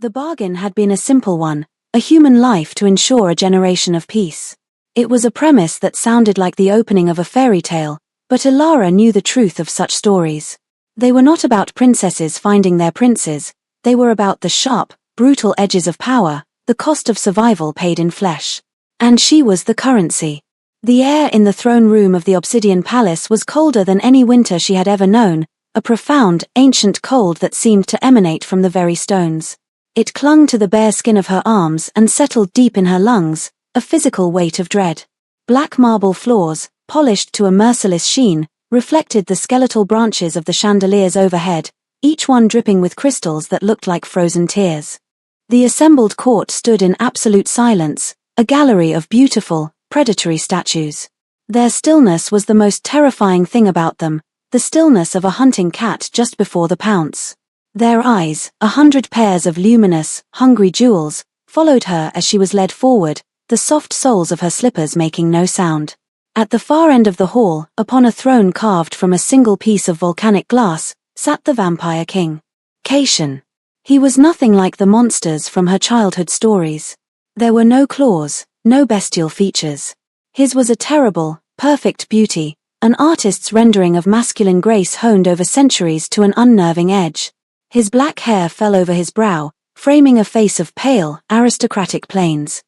The bargain had been a simple one, a human life to ensure a generation of peace. It was a premise that sounded like the opening of a fairy tale, but Ilara knew the truth of such stories. They were not about princesses finding their princes, they were about the sharp, brutal edges of power, the cost of survival paid in flesh. And she was the currency. The air in the throne room of the Obsidian Palace was colder than any winter she had ever known, a profound, ancient cold that seemed to emanate from the very stones. It clung to the bare skin of her arms and settled deep in her lungs, a physical weight of dread. Black marble floors, polished to a merciless sheen, reflected the skeletal branches of the chandeliers overhead, each one dripping with crystals that looked like frozen tears. The assembled court stood in absolute silence, a gallery of beautiful, predatory statues. Their stillness was the most terrifying thing about them, the stillness of a hunting cat just before the pounce. Their eyes, 100 pairs of luminous, hungry jewels, followed her as she was led forward, the soft soles of her slippers making no sound. At the far end of the hall, upon a throne carved from a single piece of volcanic glass, sat the vampire king. Caitian. He was nothing like the monsters from her childhood stories. There were no claws, no bestial features. His was a terrible, perfect beauty, an artist's rendering of masculine grace honed over centuries to an unnerving edge. His black hair fell over his brow, framing a face of pale, aristocratic plains.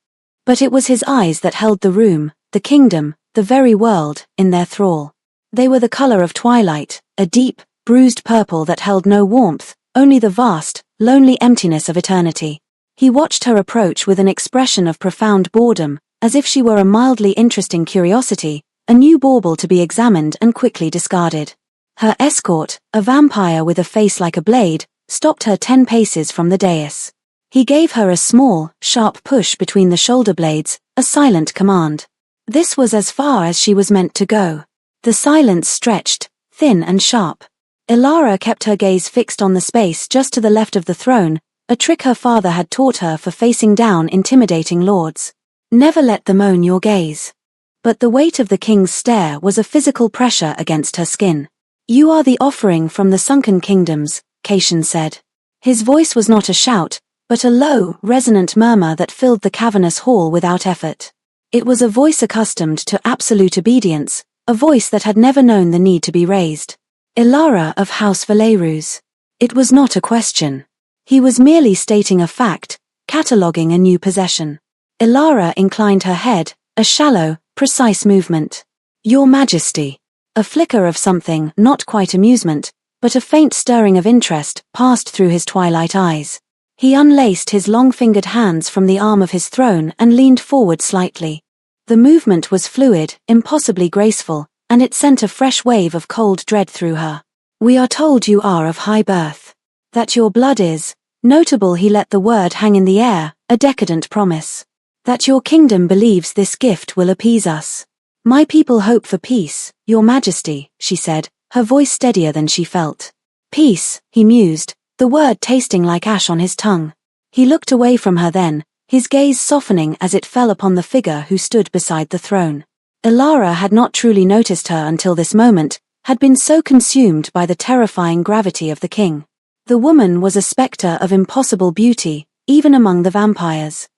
But it was his eyes that held the room, the kingdom, the very world, in their thrall. They were the color of twilight, a deep, bruised purple that held no warmth, only the vast, lonely emptiness of eternity. He watched her approach with an expression of profound boredom, as if she were a mildly interesting curiosity, a new bauble to be examined and quickly discarded. Her escort, a vampire with a face like a blade, stopped her 10 paces from the dais. He gave her a small, sharp push between the shoulder blades, a silent command. This was as far as she was meant to go. The silence stretched, thin and sharp. Ilara kept her gaze fixed on the space just to the left of the throne, a trick her father had taught her for facing down intimidating lords. Never let them own your gaze. But the weight of the king's stare was a physical pressure against her skin. You are the offering from the sunken kingdoms, Caitian said. His voice was not a shout, but a low, resonant murmur that filled the cavernous hall without effort. It was a voice accustomed to absolute obedience, a voice that had never known the need to be raised. Ilara of House Valerus. It was not a question. He was merely stating a fact, cataloguing a new possession. Ilara inclined her head, a shallow, precise movement. Your Majesty. A flicker of something, not quite amusement, but a faint stirring of interest, passed through his twilight eyes. He unlaced his long-fingered hands from the arm of his throne and leaned forward slightly. The movement was fluid, impossibly graceful, and it sent a fresh wave of cold dread through her. We are told you are of high birth. That your blood is, notable he let the word hang in the air, a decadent promise. That your kingdom believes this gift will appease us. My people hope for peace, your Majesty, she said, her voice steadier than she felt. Peace, he mused, the word tasting like ash on his tongue. He looked away from her then, his gaze softening as it fell upon the figure who stood beside the throne. Ilara had not truly noticed her until this moment, had been so consumed by the terrifying gravity of the king. The woman was a spectre of impossible beauty, even among the vampires.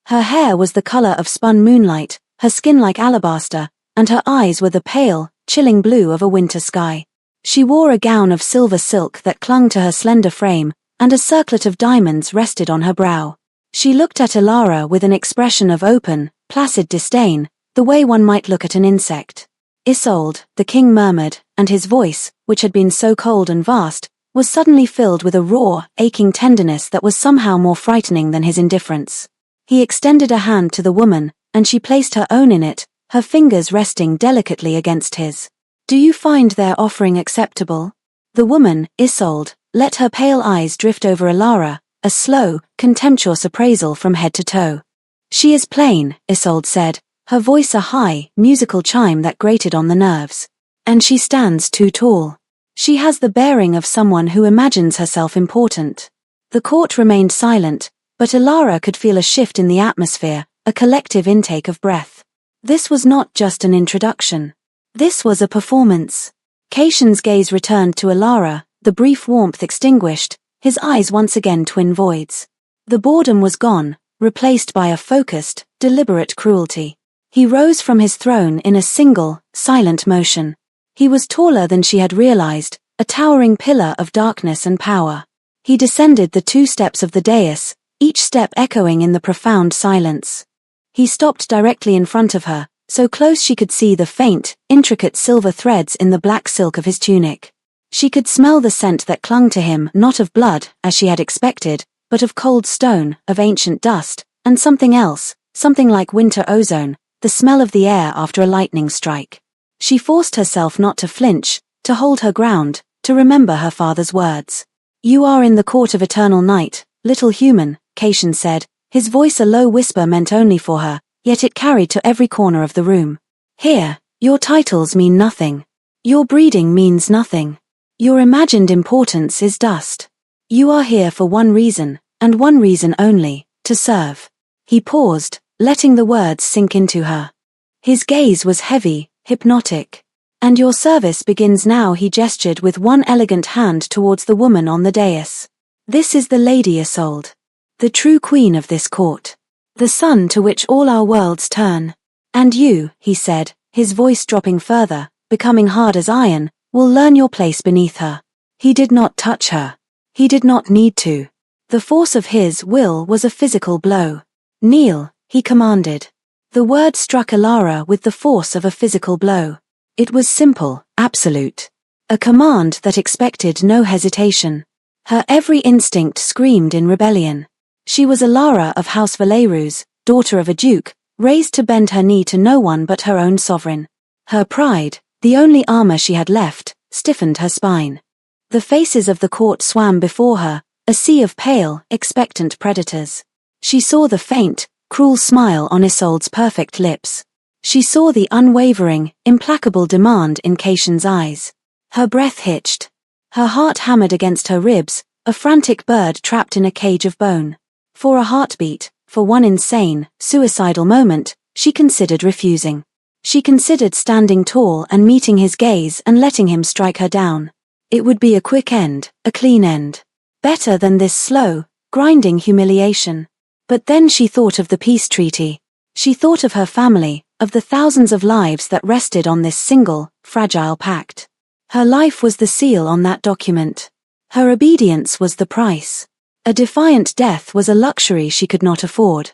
Her hair was the color of spun moonlight, her skin like alabaster, and her eyes were the pale, chilling blue of a winter sky. She wore a gown of silver silk that clung to her slender frame, and a circlet of diamonds rested on her brow. She looked at Ilara with an expression of open, placid disdain, the way one might look at an insect. Isolde, the king murmured, and his voice, which had been so cold and vast, was suddenly filled with a raw, aching tenderness that was somehow more frightening than his indifference. He extended a hand to the woman, and she placed her own in it, her fingers resting delicately against his. Do you find their offering acceptable? The woman, Isolde, let her pale eyes drift over Ilara, a slow, contemptuous appraisal from head to toe. She is plain, Isolde said, her voice a high, musical chime that grated on the nerves. And she stands too tall. She has the bearing of someone who imagines herself important. The court remained silent, but Ilara could feel a shift in the atmosphere, a collective intake of breath. This was not just an introduction. This was a performance. Caitian's gaze returned to Ilara, the brief warmth extinguished, his eyes once again twin voids. The boredom was gone, replaced by a focused, deliberate cruelty. He rose from his throne in a single, silent motion. He was taller than she had realized, a towering pillar of darkness and power. He descended the 2 steps of the dais, each step echoing in the profound silence. He stopped directly in front of her, so close she could see the faint, intricate silver threads in the black silk of his tunic. She could smell the scent that clung to him, not of blood, as she had expected, but of cold stone, of ancient dust, and something else, something like winter ozone, the smell of the air after a lightning strike. She forced herself not to flinch, to hold her ground, to remember her father's words. "You are in the court of eternal night, little human," Caitian said, his voice a low whisper meant only for her, yet it carried to every corner of the room. "Here, your titles mean nothing. Your breeding means nothing. Your imagined importance is dust. You are here for one reason, and one reason only, to serve." He paused, letting the words sink into her. His gaze was heavy, hypnotic. "And your service begins now," he gestured with one elegant hand towards the woman on the dais. "This is the Lady Isolde, the true queen of this court, the sun to which all our worlds turn. And you," he said, his voice dropping further, becoming hard as iron, "will learn your place beneath her." He did not touch her. He did not need to. The force of his will was a physical blow. "Kneel," he commanded. The word struck Elara with the force of a physical blow. It was simple, absolute. A command that expected no hesitation. Her every instinct screamed in rebellion. She was Elara of House Valerus, daughter of a duke, raised to bend her knee to no one but her own sovereign. Her pride, the only armor she had left, stiffened her spine. The faces of the court swam before her, a sea of pale, expectant predators. She saw the faint, cruel smile on Isolde's perfect lips. She saw the unwavering, implacable demand in Caitian's eyes. Her breath hitched. Her heart hammered against her ribs, a frantic bird trapped in a cage of bone. For a heartbeat, for one insane, suicidal moment, she considered refusing. She considered standing tall and meeting his gaze and letting him strike her down. It would be a quick end, a clean end. Better than this slow, grinding humiliation. But then she thought of the peace treaty. She thought of her family, of the thousands of lives that rested on this single, fragile pact. Her life was the seal on that document. Her obedience was the price. A defiant death was a luxury she could not afford.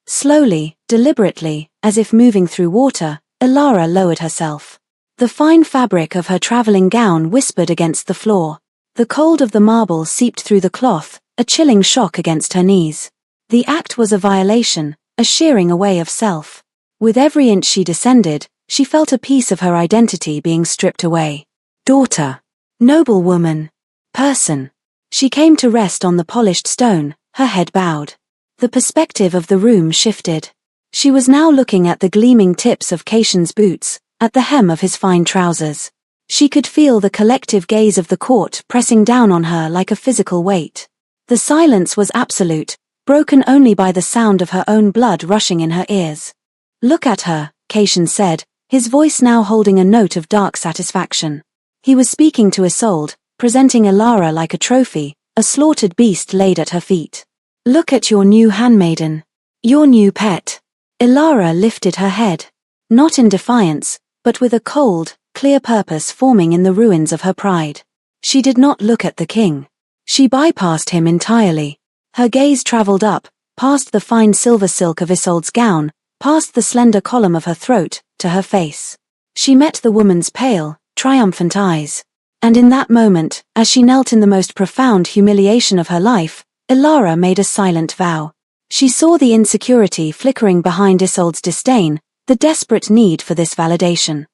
Slowly, deliberately, as if moving through water, Elara lowered herself. The fine fabric of her traveling gown whispered against the floor. The cold of the marble seeped through the cloth, a chilling shock against her knees. The act was a violation, a shearing away of self. With every inch she descended, she felt a piece of her identity being stripped away. Daughter. Noblewoman. Person. She came to rest on the polished stone, her head bowed. The perspective of the room shifted. She was now looking at the gleaming tips of Caitian's boots, at the hem of his fine trousers. She could feel the collective gaze of the court pressing down on her like a physical weight. The silence was absolute, broken only by the sound of her own blood rushing in her ears. "Look at her," Caitian said, his voice now holding a note of dark satisfaction. He was speaking to Isolde, presenting Elara like a trophy, a slaughtered beast laid at her feet. "Look at your new handmaiden. Your new pet." Elara lifted her head. Not in defiance, but with a cold, clear purpose forming in the ruins of her pride. She did not look at the king. She bypassed him entirely. Her gaze traveled up, past the fine silver silk of Isolde's gown, past the slender column of her throat, to her face. She met the woman's pale, triumphant eyes. And in that moment, as she knelt in the most profound humiliation of her life, Elara made a silent vow. She saw the insecurity flickering behind Isolde's disdain, the desperate need for this validation.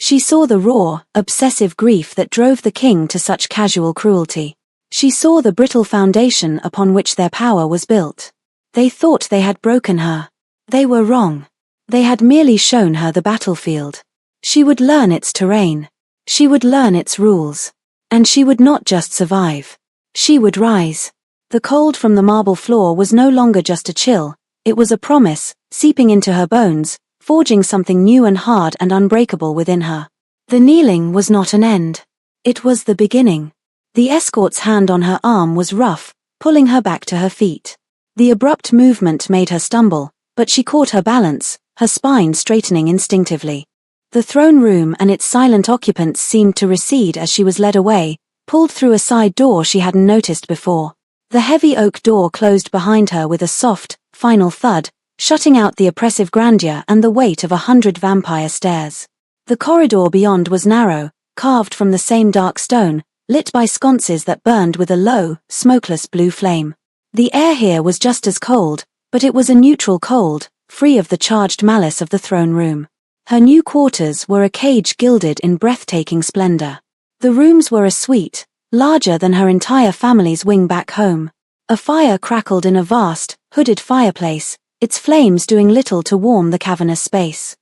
She saw the raw, obsessive grief that drove the king to such casual cruelty. She saw the brittle foundation upon which their power was built. They thought they had broken her. They were wrong. They had merely shown her the battlefield. She would learn its terrain. She would learn its rules. And she would not just survive. She would rise. The cold from the marble floor was no longer just a chill, it was a promise, seeping into her bones, forging something new and hard and unbreakable within her. The kneeling was not an end. It was the beginning. The escort's hand on her arm was rough, pulling her back to her feet. The abrupt movement made her stumble, but she caught her balance, her spine straightening instinctively. The throne room and its silent occupants seemed to recede as she was led away, pulled through a side door she hadn't noticed before. The heavy oak door closed behind her with a soft, final thud, shutting out the oppressive grandeur and the weight of 100 vampire stares. The corridor beyond was narrow, carved from the same dark stone, lit by sconces that burned with a low, smokeless blue flame. The air here was just as cold, but it was a neutral cold, free of the charged malice of the throne room. Her new quarters were a cage gilded in breathtaking splendor. The rooms were a suite, larger than her entire family's wing back home. A fire crackled in a vast, hooded fireplace, its flames doing little to warm the cavernous space.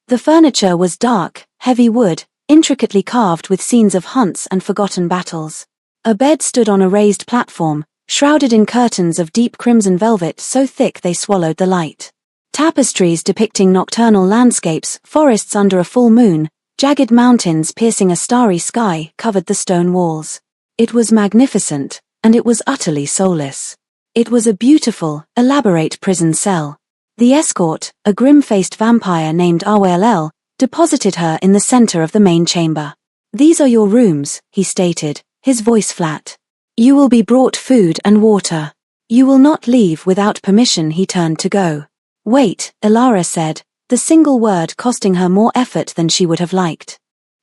The furniture was dark, heavy wood, intricately carved with scenes of hunts and forgotten battles. A bed stood on a raised platform, shrouded in curtains of deep crimson velvet so thick they swallowed the light. Tapestries depicting nocturnal landscapes, forests under a full moon, jagged mountains piercing a starry sky covered the stone walls. It was magnificent, and it was utterly soulless. It was a beautiful, elaborate prison cell. The escort, a grim-faced vampire named Awel, deposited her in the center of the main chamber. "These are your rooms," he stated, his voice flat. "You will be brought food and water. You will not leave without permission." He turned to go. "Wait," Elara said, the single word costing her more effort than she would have liked.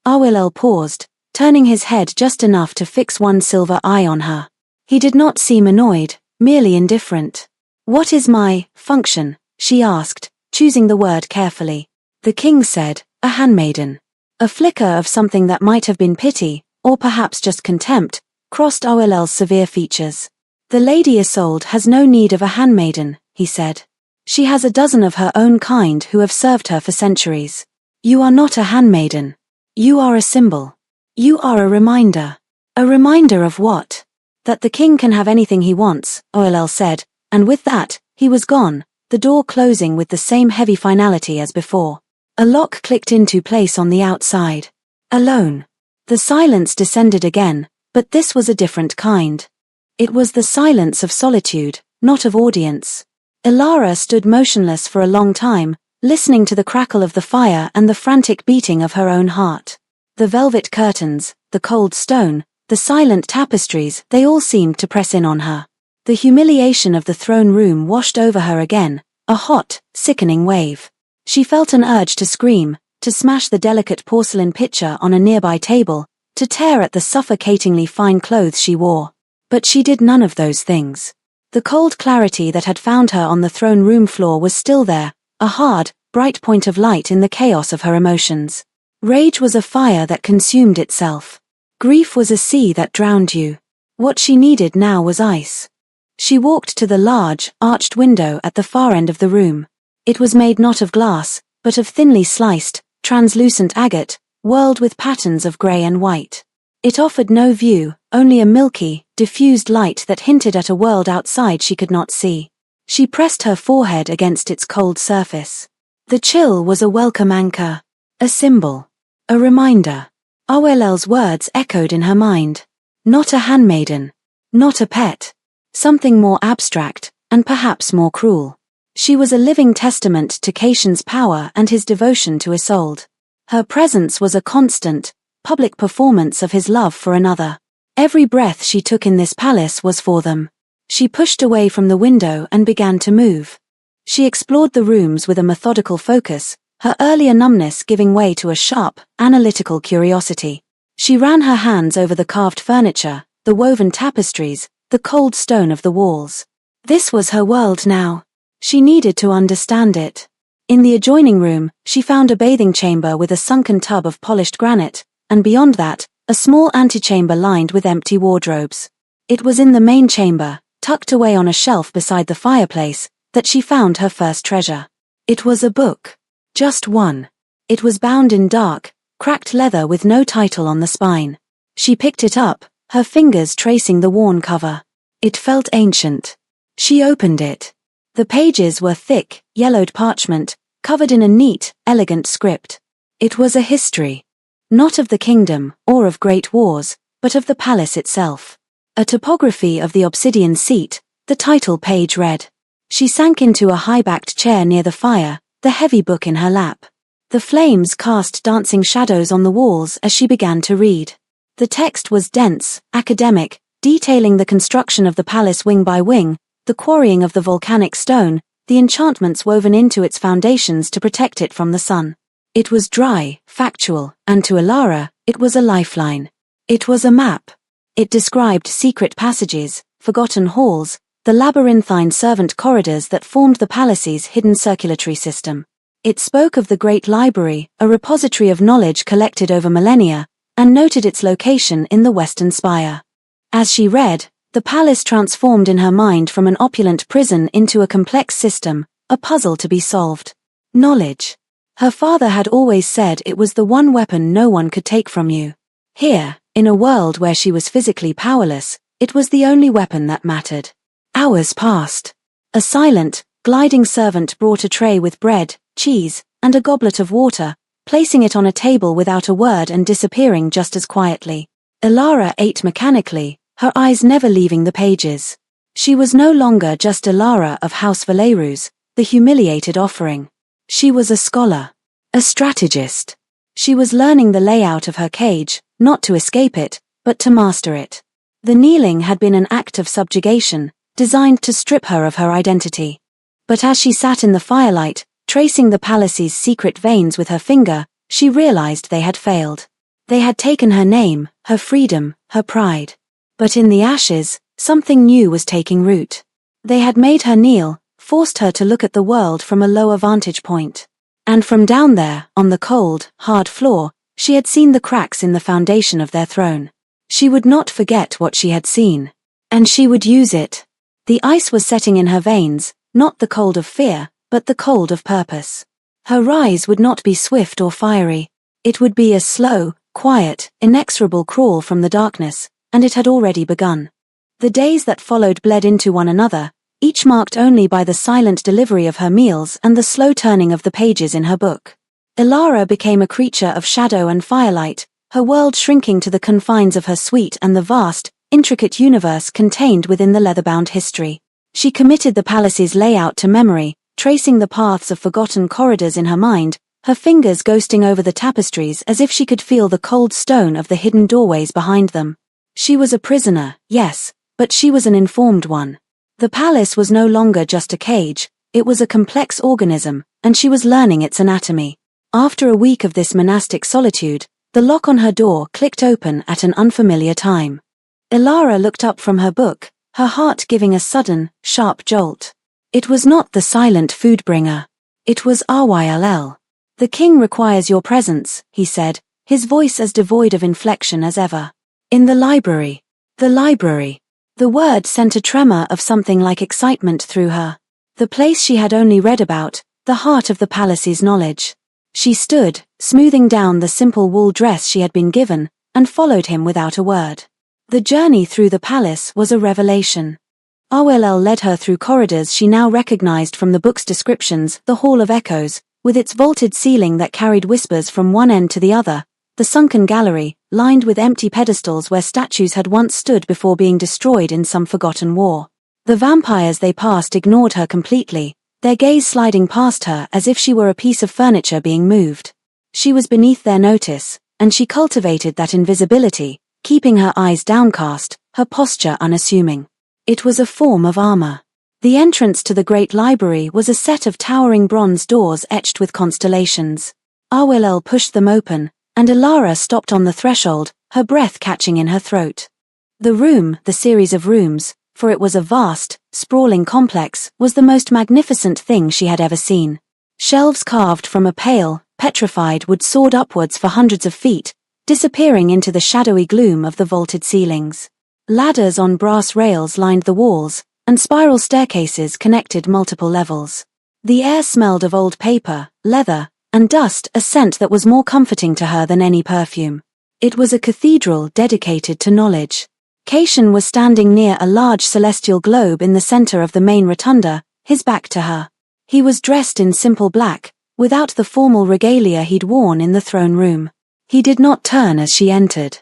Awel paused, turning his head just enough to fix one silver eye on her. He did not seem annoyed, merely indifferent. "What is my function?" she asked, choosing the word carefully. The king said, "A handmaiden." A flicker of something that might have been pity, or perhaps just contempt, crossed Awel's severe features. "The Lady Isolde has no need of a handmaiden," he said. "She has a dozen of her own kind who have served her for centuries. You are not a handmaiden. You are a symbol. You are a reminder." "A reminder of what?" "That the king can have anything he wants," Awel said, and with that, he was gone, the door closing with the same heavy finality as before. A lock clicked into place on the outside. Alone. The silence descended again, but this was a different kind. It was the silence of solitude, not of audience. Elara stood motionless for a long time, listening to the crackle of the fire and the frantic beating of her own heart. The velvet curtains, the cold stone, the silent tapestries, they all seemed to press in on her. The humiliation of the throne room washed over her again, a hot, sickening wave. She felt an urge to scream, to smash the delicate porcelain pitcher on a nearby table, to tear at the suffocatingly fine clothes she wore. But she did none of those things. The cold clarity that had found her on the throne room floor was still there, a hard, bright point of light in the chaos of her emotions. Rage was a fire that consumed itself. Grief was a sea that drowned you. What she needed now was ice. She walked to the large, arched window at the far end of the room. It was made not of glass, but of thinly sliced, translucent agate, whirled with patterns of grey and white. It offered no view, only a milky, diffused light that hinted at a world outside she could not see. She pressed her forehead against its cold surface. The chill was a welcome anchor, a symbol, a reminder. Awel's words echoed in her mind. Not a handmaiden, not a pet. Something more abstract, and perhaps more cruel. She was a living testament to Caitian's power and his devotion to Isolde. Her presence was a constant, public performance of his love for another. Every breath she took in this palace was for them. She pushed away from the window and began to move. She explored the rooms with a methodical focus, her earlier numbness giving way to a sharp, analytical curiosity. She ran her hands over the carved furniture, the woven tapestries, the cold stone of the walls. This was her world now. She needed to understand it. In the adjoining room, she found a bathing chamber with a sunken tub of polished granite, and beyond that, a small antechamber lined with empty wardrobes. It was in the main chamber, tucked away on a shelf beside the fireplace, that she found her first treasure. It was a book. Just one. It was bound in dark, cracked leather with no title on the spine. She picked it up, her fingers tracing the worn cover. It felt ancient. She opened it. The pages were thick, yellowed parchment, covered in a neat, elegant script. It was a history. Not of the kingdom, or of great wars, but of the palace itself. A topography of the obsidian seat, the title page read. She sank into a high-backed chair near the fire, the heavy book in her lap. The flames cast dancing shadows on the walls as she began to read. The text was dense, academic, detailing the construction of the palace wing by wing, the quarrying of the volcanic stone, the enchantments woven into its foundations to protect it from the sun. It was dry, factual, and to Alara, it was a lifeline. It was a map. It described secret passages, forgotten halls, the labyrinthine servant corridors that formed the palace's hidden circulatory system. It spoke of the Great Library, a repository of knowledge collected over millennia, and noted its location in the Western Spire. As she read, the palace transformed in her mind from an opulent prison into a complex system, a puzzle to be solved. Knowledge. Her father had always said it was the one weapon no one could take from you. Here, in a world where she was physically powerless, it was the only weapon that mattered. Hours passed. A silent, gliding servant brought a tray with bread, cheese, and a goblet of water, placing it on a table without a word and disappearing just as quietly. Alara ate mechanically, her eyes never leaving the pages. She was no longer just Alara of House Valerus, the humiliated offering. She was a scholar. A strategist. She was learning the layout of her cage, not to escape it, but to master it. The kneeling had been an act of subjugation, designed to strip her of her identity. But as she sat in the firelight, tracing the palace's secret veins with her finger, she realized they had failed. They had taken her name, her freedom, her pride. But in the ashes, something new was taking root. They had made her kneel, forced her to look at the world from a lower vantage point. And from down there, on the cold, hard floor, she had seen the cracks in the foundation of their throne. She would not forget what she had seen. And she would use it. The ice was setting in her veins, not the cold of fear, but the cold of purpose. Her rise would not be swift or fiery. It would be a slow, quiet, inexorable crawl from the darkness, and it had already begun. The days that followed bled into one another, each marked only by the silent delivery of her meals and the slow turning of the pages in her book. Alara became a creature of shadow and firelight, her world shrinking to the confines of her suite and the vast, intricate universe contained within the leather-bound history. She committed the palace's layout to memory, tracing the paths of forgotten corridors in her mind, her fingers ghosting over the tapestries as if she could feel the cold stone of the hidden doorways behind them. She was a prisoner, yes, but she was an informed one. The palace was no longer just a cage, it was a complex organism, and she was learning its anatomy. After a week of this monastic solitude, the lock on her door clicked open at an unfamiliar time. Alara looked up from her book, her heart giving a sudden, sharp jolt. It was not the silent food bringer. It was Ryll. "The king requires your presence," he said, his voice as devoid of inflection as ever. "In the library." The library. The word sent a tremor of something like excitement through her. The place she had only read about, the heart of the palace's knowledge. She stood, smoothing down the simple wool dress she had been given, and followed him without a word. The journey through the palace was a revelation. Ryll led her through corridors she now recognized from the book's descriptions, the Hall of Echoes, with its vaulted ceiling that carried whispers from one end to the other, the sunken gallery, lined with empty pedestals where statues had once stood before being destroyed in some forgotten war. The vampires they passed ignored her completely, their gaze sliding past her as if she were a piece of furniture being moved. She was beneath their notice, and she cultivated that invisibility, keeping her eyes downcast, her posture unassuming. It was a form of armor. The entrance to the great library was a set of towering bronze doors etched with constellations. Ryll pushed them open, and Alara stopped on the threshold, her breath catching in her throat. The room, the series of rooms, for it was a vast, sprawling complex, was the most magnificent thing she had ever seen. Shelves carved from a pale, petrified wood soared upwards for hundreds of feet, disappearing into the shadowy gloom of the vaulted ceilings. Ladders on brass rails lined the walls, and spiral staircases connected multiple levels. The air smelled of old paper, leather, and dust, a scent that was more comforting to her than any perfume. It was a cathedral dedicated to knowledge. Caitian was standing near a large celestial globe in the center of the main rotunda, his back to her. He was dressed in simple black, without the formal regalia he'd worn in the throne room. He did not turn as she entered.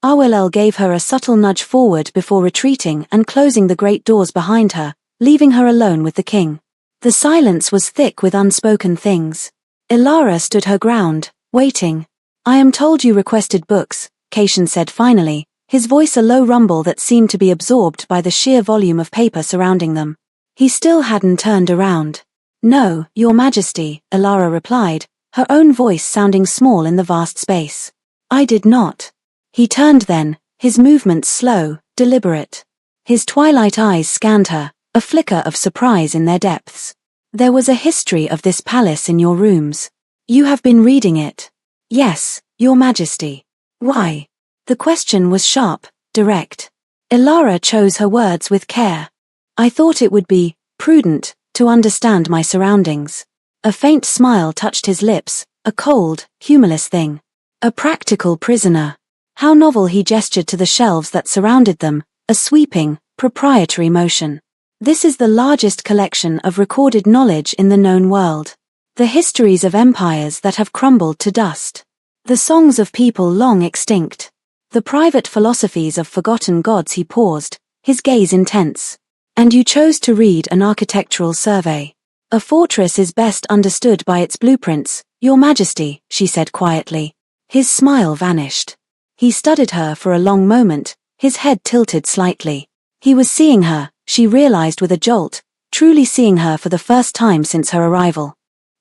Ryll gave her a subtle nudge forward before retreating and closing the great doors behind her, leaving her alone with the king. The silence was thick with unspoken things. Ilara stood her ground, waiting. "I am told you requested books," Caitian said finally, his voice a low rumble that seemed to be absorbed by the sheer volume of paper surrounding them. He still hadn't turned around. "No, Your Majesty," Ilara replied, her own voice sounding small in the vast space. "I did not." He turned then, his movements slow, deliberate. His twilight eyes scanned her, a flicker of surprise in their depths. "There was a history of this palace in your rooms. You have been reading it?" "Yes, Your Majesty." "Why?" The question was sharp, direct. Ilara chose her words with care. "I thought it would be prudent to understand my surroundings." A faint smile touched his lips, a cold, humorless thing. A practical prisoner. How novel. He gestured to the shelves that surrounded them, a sweeping, proprietary motion. "This is the largest collection of recorded knowledge in the known world. The histories of empires that have crumbled to dust. The songs of people long extinct. The private philosophies of forgotten gods." He paused, his gaze intense. "And you chose to read an architectural survey. A fortress is best understood by its blueprints, Your Majesty," she said quietly. His smile vanished. He studied her for a long moment, his head tilted slightly. He was seeing her, she realized with a jolt, truly seeing her for the first time since her arrival.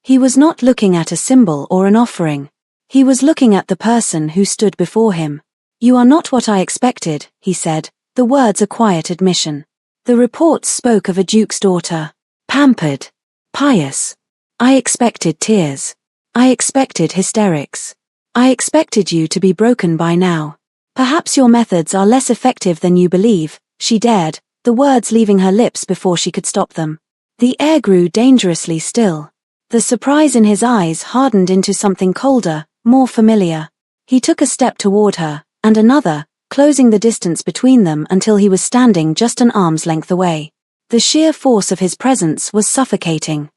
He was not looking at a symbol or an offering. He was looking at the person who stood before him. "You are not what I expected," he said, the words a quiet admission. "The reports spoke of a duke's daughter. Pampered. Pious. I expected tears. I expected hysterics. I expected you to be broken by now. Perhaps your methods are less effective than you believe," she dared, the words leaving her lips before she could stop them. The air grew dangerously still. The surprise in his eyes hardened into something colder, more familiar. He took a step toward her, and another, closing the distance between them until he was standing just an arm's length away. The sheer force of his presence was suffocating.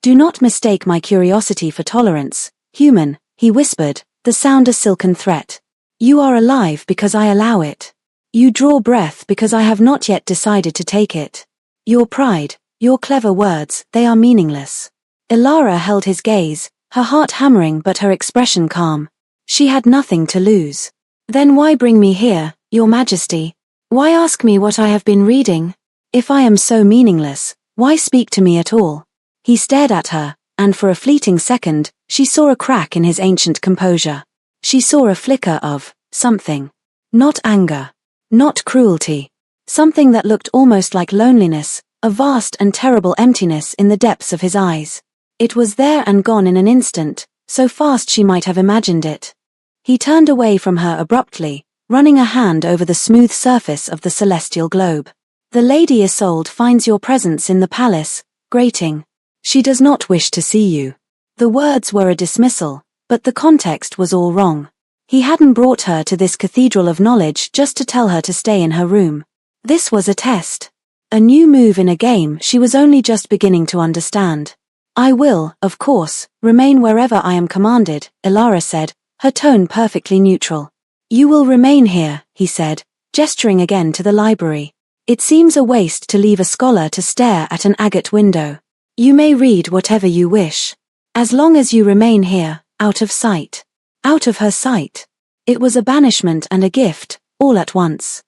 "Do not mistake my curiosity for tolerance, human," he whispered, the sound a silken threat. "You are alive because I allow it. You draw breath because I have not yet decided to take it. Your pride, your clever words, they are meaningless." Ilara held his gaze, her heart hammering but her expression calm. She had nothing to lose. "Then why bring me here, Your Majesty? Why ask me what I have been reading? If I am so meaningless, why speak to me at all?" He stared at her, and for a fleeting second, she saw a crack in his ancient composure. She saw a flicker of something. Not anger. Not cruelty. Something that looked almost like loneliness, a vast and terrible emptiness in the depths of his eyes. It was there and gone in an instant, so fast she might have imagined it. He turned away from her abruptly, running a hand over the smooth surface of the celestial globe. "The Lady Isolde finds your presence in the palace grating. She does not wish to see you." The words were a dismissal, but the context was all wrong. He hadn't brought her to this cathedral of knowledge just to tell her to stay in her room. This was a test. A new move in a game she was only just beginning to understand. "I will, of course, remain wherever I am commanded," Ilara said, her tone perfectly neutral. "You will remain here," he said, gesturing again to the library. "It seems a waste to leave a scholar to stare at an agate window. You may read whatever you wish. As long as you remain here, out of sight." Out of her sight. It was a banishment and a gift, all at once.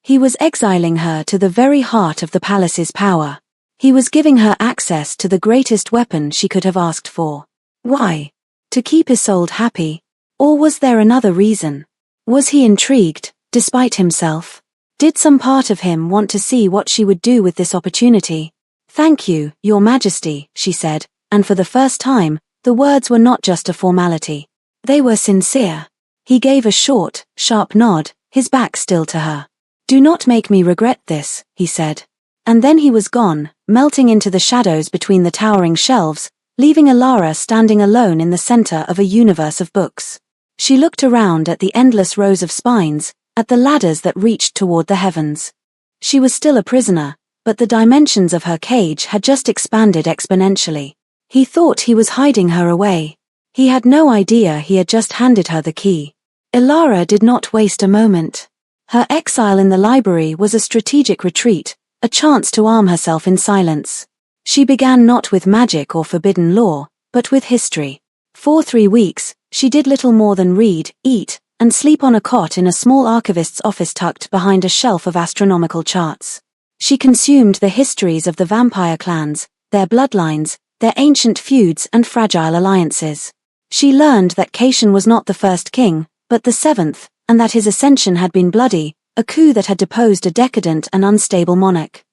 He was exiling her to the very heart of the palace's power. He was giving her access to the greatest weapon she could have asked for. Why? To keep Isolde happy? Or was there another reason? Was he intrigued, despite himself? Did some part of him want to see what she would do with this opportunity? "Thank you, Your Majesty," she said, and for the first time, the words were not just a formality. They were sincere. He gave a short, sharp nod, his back still to her. "Do not make me regret this," he said. And then he was gone, melting into the shadows between the towering shelves, leaving Ilara standing alone in the center of a universe of books. She looked around at the endless rows of spines, at the ladders that reached toward the heavens. She was still a prisoner, but the dimensions of her cage had just expanded exponentially. He thought he was hiding her away. He had no idea he had just handed her the key. Ilara did not waste a moment. Her exile in the library was a strategic retreat, a chance to arm herself in silence. She began not with magic or forbidden lore, but with history. For 3 weeks, she did little more than read, eat, and sleep on a cot in a small archivist's office tucked behind a shelf of astronomical charts. She consumed the histories of the vampire clans, their bloodlines, their ancient feuds and fragile alliances. She learned that Caitian was not the first king, but the 7th, and that his ascension had been bloody, a coup that had deposed a decadent and unstable monarch.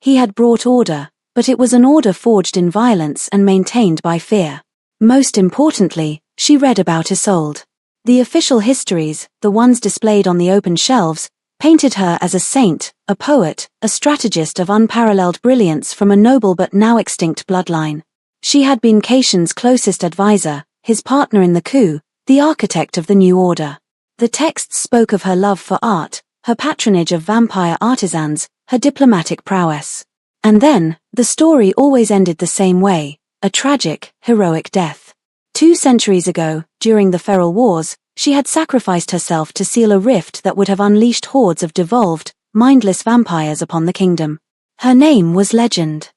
He had brought order, but it was an order forged in violence and maintained by fear. Most importantly, she read about Isolde. The official histories, the ones displayed on the open shelves, painted her as a saint, a poet, a strategist of unparalleled brilliance from a noble but now extinct bloodline. She had been Caitian's closest advisor, his partner in the coup, the architect of the new order. The texts spoke of her love for art, her patronage of vampire artisans, her diplomatic prowess. And then, the story always ended the same way, a tragic, heroic death. 2 centuries ago, during the Feral Wars, she had sacrificed herself to seal a rift that would have unleashed hordes of devolved, mindless vampires upon the kingdom. Her name was legend.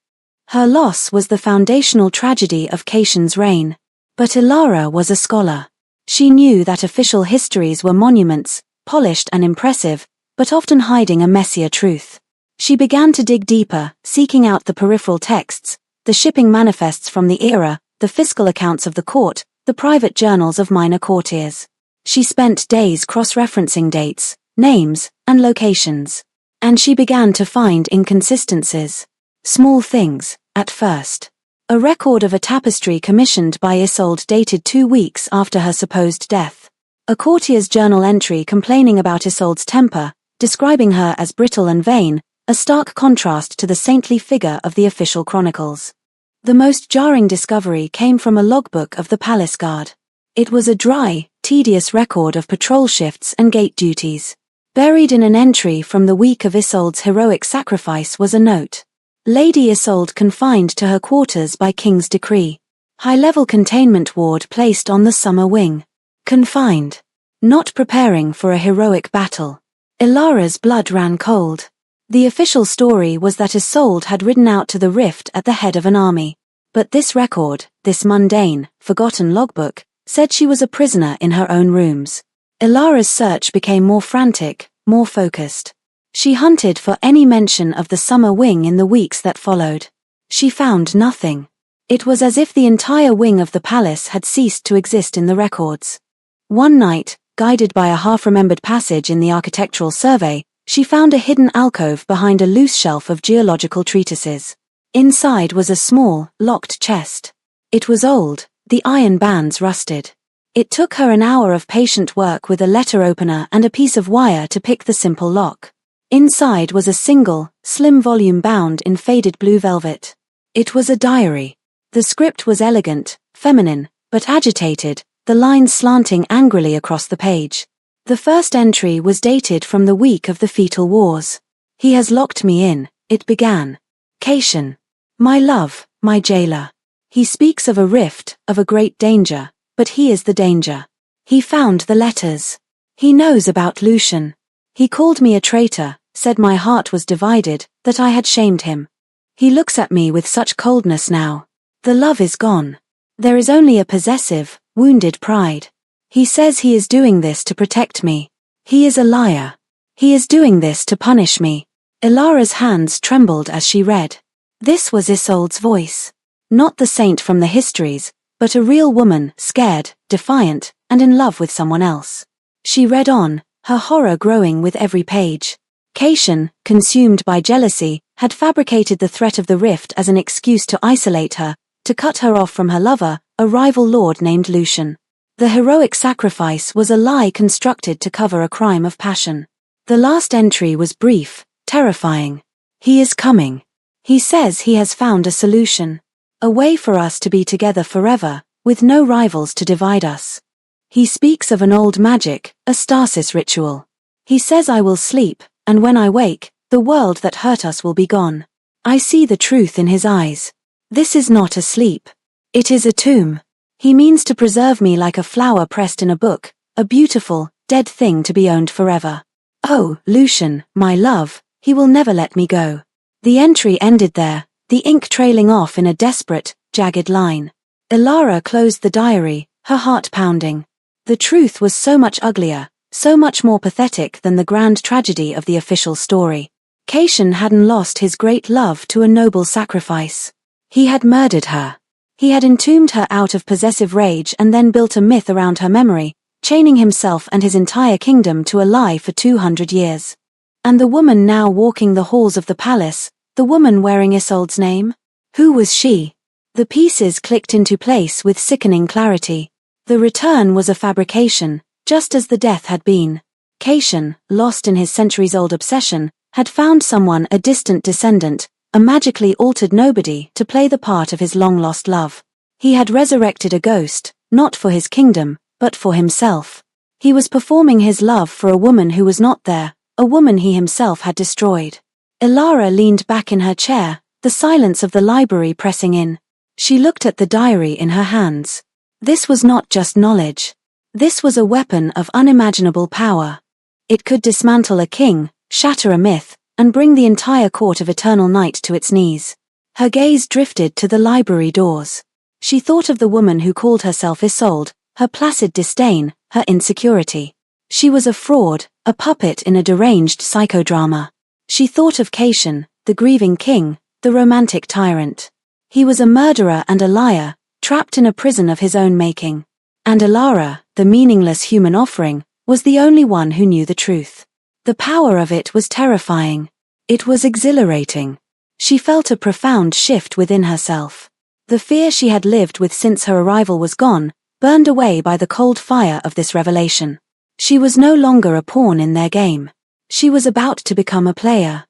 Her loss was the foundational tragedy of Caitian's reign. But Ilara was a scholar. She knew that official histories were monuments, polished and impressive, but often hiding a messier truth. She began to dig deeper, seeking out the peripheral texts, the shipping manifests from the era, the fiscal accounts of the court, the private journals of minor courtiers. She spent days cross-referencing dates, names, and locations. And she began to find inconsistencies. Small things, at first. A record of a tapestry commissioned by Isolde dated 2 weeks after her supposed death. A courtier's journal entry complaining about Isolde's temper, describing her as brittle and vain, a stark contrast to the saintly figure of the official chronicles. The most jarring discovery came from a logbook of the palace guard. It was a dry, tedious record of patrol shifts and gate duties. Buried in an entry from the week of Isolde's heroic sacrifice was a note. Lady Isolde confined to her quarters by King's decree. High-level containment ward placed on the summer wing. Confined. Not preparing for a heroic battle. Ilara's blood ran cold. The official story was that Isolde had ridden out to the rift at the head of an army. But this record, this mundane, forgotten logbook, said she was a prisoner in her own rooms. Ilara's search became more frantic, more focused. She hunted for any mention of the summer wing in the weeks that followed. She found nothing. It was as if the entire wing of the palace had ceased to exist in the records. One night, guided by a half-remembered passage in the architectural survey, she found a hidden alcove behind a loose shelf of geological treatises. Inside was a small, locked chest. It was old, the iron bands rusted. It took her an hour of patient work with a letter opener and a piece of wire to pick the simple lock. Inside was a single, slim volume bound in faded blue velvet. It was a diary. The script was elegant, feminine, but agitated, the lines slanting angrily across the page. The first entry was dated from the week of the Fetal Wars. "He has locked me in," it began. "Caitian. My love, my jailer. He speaks of a rift, of a great danger, but he is the danger. He found the letters. He knows about Lucian. He called me a traitor, said my heart was divided, that I had shamed him. He looks at me with such coldness now. The love is gone. There is only a possessive, wounded pride. He says he is doing this to protect me. He is a liar. He is doing this to punish me." Ilara's hands trembled as she read. This was Isolde's voice. Not the saint from the histories, but a real woman, scared, defiant, and in love with someone else. She read on, her horror growing with every page. Caitian, consumed by jealousy, had fabricated the threat of the rift as an excuse to isolate her, to cut her off from her lover, a rival lord named Lucian. The heroic sacrifice was a lie constructed to cover a crime of passion. The last entry was brief, terrifying. "He is coming. He says he has found a solution. A way for us to be together forever, with no rivals to divide us. He speaks of an old magic, a stasis ritual. He says I will sleep, and when I wake, the world that hurt us will be gone. I see the truth in his eyes. This is not a sleep. It is a tomb. He means to preserve me like a flower pressed in a book, a beautiful, dead thing to be owned forever. Oh, Lucian, my love, he will never let me go. The entry ended there, the ink trailing off in a desperate, jagged line. Ilara closed the diary, her heart pounding. The truth was so much uglier, so much more pathetic than the grand tragedy of the official story. Caitian hadn't lost his great love to a noble sacrifice. He had murdered her. He had entombed her out of possessive rage and then built a myth around her memory, chaining himself and his entire kingdom to a lie for 200 years. And the woman now walking the halls of the palace, the woman wearing Isolde's name? Who was she? The pieces clicked into place with sickening clarity. The return was a fabrication, just as the death had been. Caitian, lost in his centuries-old obsession, had found someone, a distant descendant, a magically altered nobody, to play the part of his long-lost love. He had resurrected a ghost, not for his kingdom, but for himself. He was performing his love for a woman who was not there, a woman he himself had destroyed. Ilara leaned back in her chair, the silence of the library pressing in. She looked at the diary in her hands. This was not just knowledge. This was a weapon of unimaginable power. It could dismantle a king, shatter a myth, and bring the entire court of eternal night to its knees. Her gaze drifted to the library doors. She thought of the woman who called herself Isolde, her placid disdain, her insecurity. She was a fraud, a puppet in a deranged psychodrama. She thought of Caitian, the grieving king, the romantic tyrant. He was a murderer and a liar, trapped in a prison of his own making. And Ilara, the meaningless human offering, was the only one who knew the truth. The power of it was terrifying. It was exhilarating. She felt a profound shift within herself. The fear she had lived with since her arrival was gone, burned away by the cold fire of this revelation. She was no longer a pawn in their game. She was about to become a player.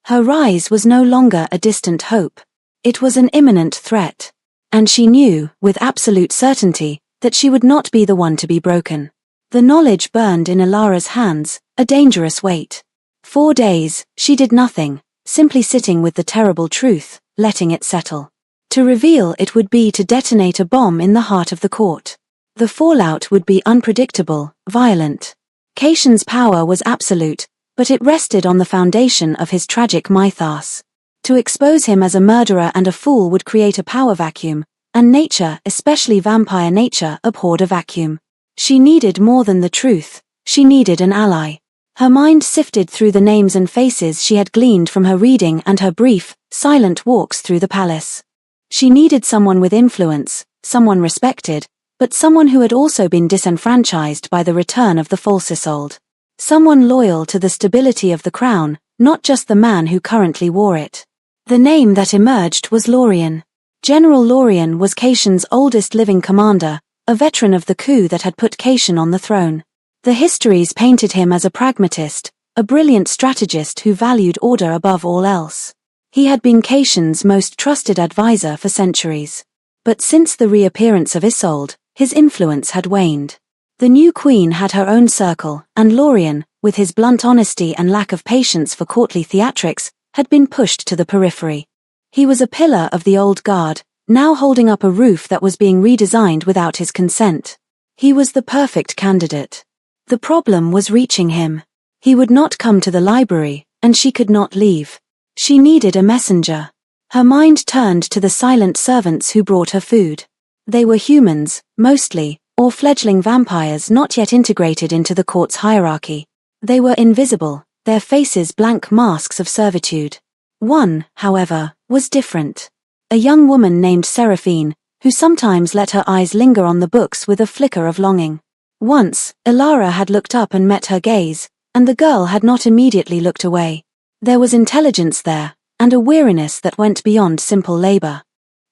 Her rise was no longer a distant hope. It was an imminent threat. And she knew, with absolute certainty, that she would not be the one to be broken. The knowledge burned in Ilara's hands, a dangerous weight. 4 days, she did nothing, simply sitting with the terrible truth, letting it settle. To reveal it would be to detonate a bomb in the heart of the court. The fallout would be unpredictable, violent. Caitian's power was absolute, but it rested on the foundation of his tragic mythos. To expose him as a murderer and a fool would create a power vacuum, and nature, especially vampire nature, abhorred a vacuum. She needed more than the truth, she needed an ally. Her mind sifted through the names and faces she had gleaned from her reading and her brief, silent walks through the palace. She needed someone with influence, someone respected, but someone who had also been disenfranchised by the return of the false Isolde. Someone loyal to the stability of the crown, not just the man who currently wore it. The name that emerged was Lorien. General Lorien was Caitian's oldest living commander, a veteran of the coup that had put Caitian on the throne. The histories painted him as a pragmatist, a brilliant strategist who valued order above all else. He had been Caitian's most trusted advisor for centuries. But since the reappearance of Isolde, his influence had waned. The new queen had her own circle, and Lorien, with his blunt honesty and lack of patience for courtly theatrics, had been pushed to the periphery. He was a pillar of the old guard, now holding up a roof that was being redesigned without his consent. He was the perfect candidate. The problem was reaching him. He would not come to the library, and she could not leave. She needed a messenger. Her mind turned to the silent servants who brought her food. They were humans, mostly, or fledgling vampires not yet integrated into the court's hierarchy. They were invisible, their faces blank masks of servitude. One, however, was different. A young woman named Seraphine, who sometimes let her eyes linger on the books with a flicker of longing. Once, Ilara had looked up and met her gaze, and the girl had not immediately looked away. There was intelligence there, and a weariness that went beyond simple labor.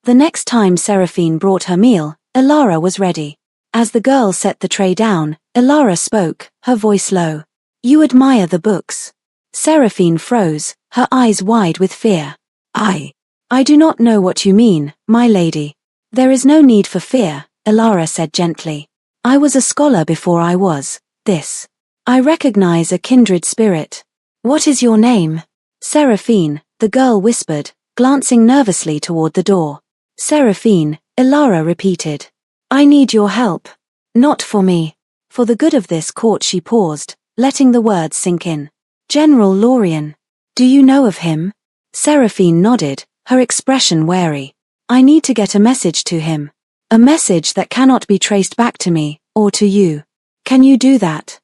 The next time Seraphine brought her meal, Ilara was ready. As the girl set the tray down, Ilara spoke, her voice low. "You admire the books." Seraphine froze, her eyes wide with fear. I do not know what you mean, my lady." "There is no need for fear," Ilara said gently. "I was a scholar before I was this. I recognize a kindred spirit." "What is your name?" "Seraphine," the girl whispered, glancing nervously toward the door. "Seraphine," Ilara repeated. "I need your help." "Not for me. For the good of this court." She paused, letting the words sink in. "General Lorien. Do you know of him?" Seraphine nodded, her expression wary. I need to get a message to him. A message that cannot be traced back to me, or to you. Can you do that?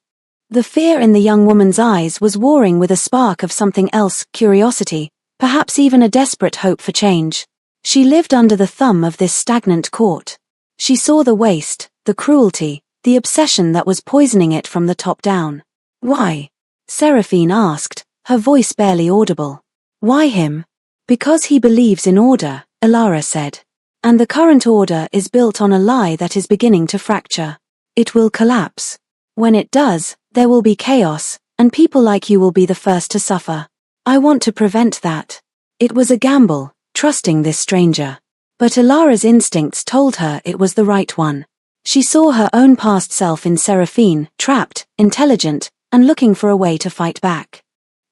The fear in the young woman's eyes was warring with a spark of something else, curiosity, perhaps even a desperate hope for change. She lived under the thumb of this stagnant court. She saw the waste, the cruelty, the obsession that was poisoning it from the top down. Why? Seraphine asked, her voice barely audible. Why him? Because he believes in order, Elara said. And the current order is built on a lie that is beginning to fracture. It will collapse. When it does, there will be chaos, and people like you will be the first to suffer. I want to prevent that. It was a gamble, trusting this stranger. But Elara's instincts told her it was the right one. She saw her own past self in Seraphine, trapped, intelligent, and looking for a way to fight back.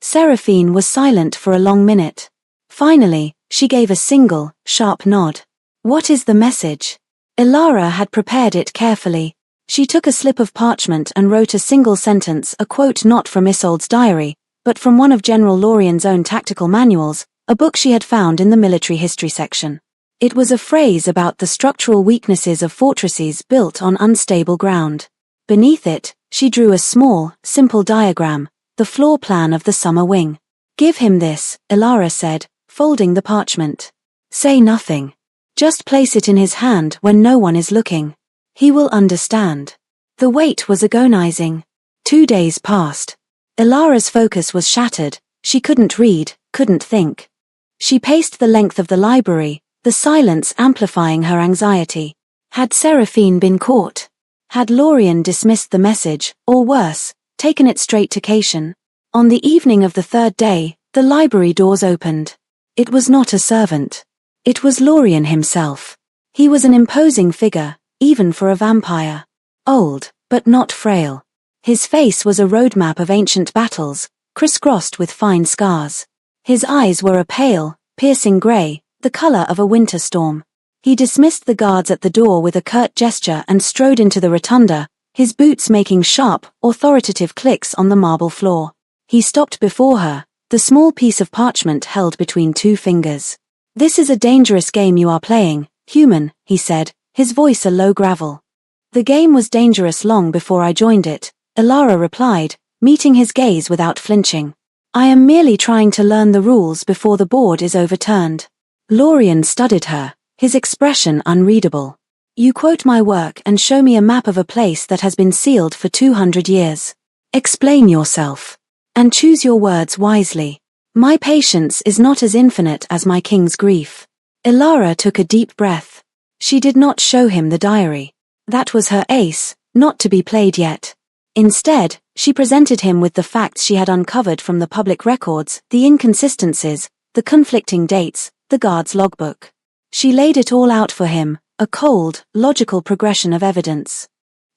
Seraphine was silent for a long minute. Finally, she gave a single, sharp nod. What is the message? Elara had prepared it carefully. She took a slip of parchment and wrote a single sentence, a quote not from Isolde's diary, but from one of General Lorien's own tactical manuals, a book she had found in the military history section. It was a phrase about the structural weaknesses of fortresses built on unstable ground. Beneath it, she drew a small, simple diagram, the floor plan of the summer wing. Give him this, Elara said, folding the parchment. Say nothing. Just place it in his hand when no one is looking. He will understand. The weight was agonizing. 2 days passed. Elara's focus was shattered. She couldn't read, couldn't think. She paced the length of the library, the silence amplifying her anxiety. Had Seraphine been caught? Had Lorien dismissed the message, or worse, taken it straight to Cation? On the evening of the third day, the library doors opened. It was not a servant. It was Lorien himself. He was an imposing figure, even for a vampire. Old, but not frail. His face was a roadmap of ancient battles, crisscrossed with fine scars. His eyes were a pale, piercing grey, the color of a winter storm. He dismissed the guards at the door with a curt gesture and strode into the rotunda, his boots making sharp, authoritative clicks on the marble floor. He stopped before her, the small piece of parchment held between 2 fingers. This is a dangerous game you are playing, human, he said, his voice a low gravel. The game was dangerous long before I joined it, Elara replied, meeting his gaze without flinching. I am merely trying to learn the rules before the board is overturned. Lorien studied her, his expression unreadable. You quote my work and show me a map of a place that has been sealed for 200 years. Explain yourself. And choose your words wisely. My patience is not as infinite as my king's grief. Elara took a deep breath. She did not show him the diary. That was her ace, not to be played yet. Instead, she presented him with the facts she had uncovered from the public records, the inconsistencies, the conflicting dates, the guard's logbook. She laid it all out for him, a cold, logical progression of evidence.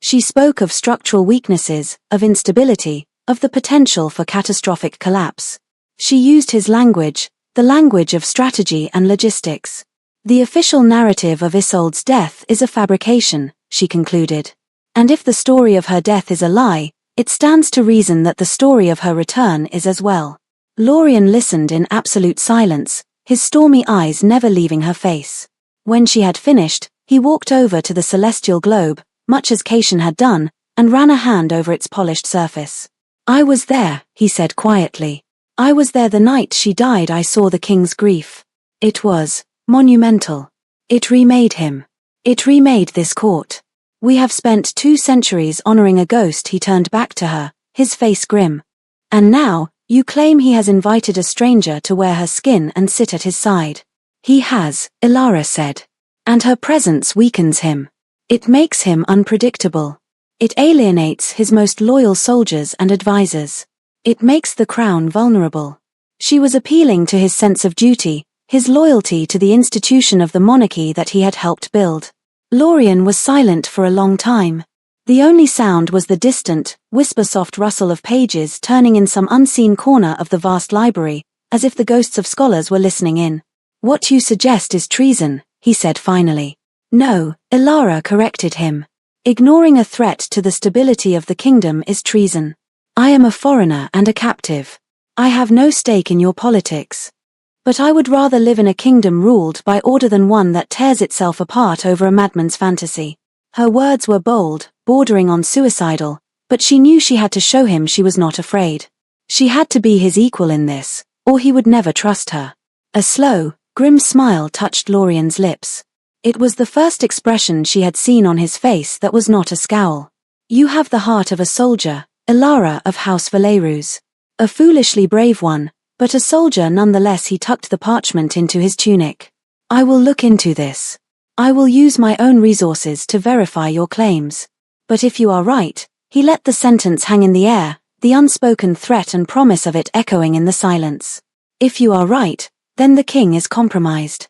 She spoke of structural weaknesses, of instability, of the potential for catastrophic collapse. She used his language, the language of strategy and logistics. The official narrative of Isolde's death is a fabrication, she concluded. And if the story of her death is a lie, it stands to reason that the story of her return is as well. Lorien listened in absolute silence, his stormy eyes never leaving her face. When she had finished, he walked over to the celestial globe, much as Cation had done, and ran a hand over its polished surface. I was there, he said quietly. I was there the night she died. I saw the king's grief. It was monumental. It remade him. It remade this court. We have spent 2 centuries honoring a ghost. He turned back to her, his face grim. And now, you claim he has invited a stranger to wear her skin and sit at his side. He has, Elara said. And her presence weakens him. It makes him unpredictable. It alienates his most loyal soldiers and advisors. It makes the crown vulnerable. She was appealing to his sense of duty, his loyalty to the institution of the monarchy that he had helped build. Lorien was silent for a long time. The only sound was the distant, whisper-soft rustle of pages turning in some unseen corner of the vast library, as if the ghosts of scholars were listening in. What you suggest is treason, he said finally. No, Elara corrected him. Ignoring a threat to the stability of the kingdom is treason. I am a foreigner and a captive. I have no stake in your politics. But I would rather live in a kingdom ruled by order than one that tears itself apart over a madman's fantasy. Her words were bold, bordering on suicidal, but she knew she had to show him she was not afraid. She had to be his equal in this, or he would never trust her. A slow, grim smile touched Lorien's lips. It was the first expression she had seen on his face that was not a scowl. You have the heart of a soldier, Elara of House Valerus. A foolishly brave one, but a soldier nonetheless. He tucked the parchment into his tunic. I will look into this. I will use my own resources to verify your claims. But if you are right, he let the sentence hang in the air, the unspoken threat and promise of it echoing in the silence. If you are right, then the king is compromised.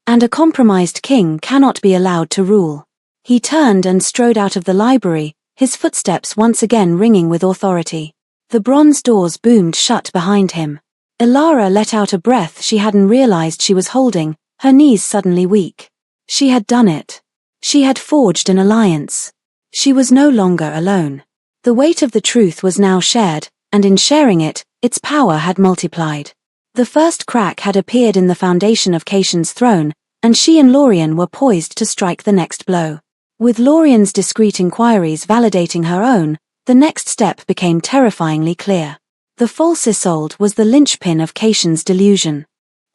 And a compromised king cannot be allowed to rule. He turned and strode out of the library, his footsteps once again ringing with authority. The bronze doors boomed shut behind him. Elara let out a breath she hadn't realized she was holding, her knees suddenly weak. She had done it. She had forged an alliance. She was no longer alone. The weight of the truth was now shared, and in sharing it, its power had multiplied. The first crack had appeared in the foundation of Caitian's throne, and she and Lorien were poised to strike the next blow. With Lorien's discreet inquiries validating her own, the next step became terrifyingly clear. The false Isolde was the linchpin of Caitian's delusion.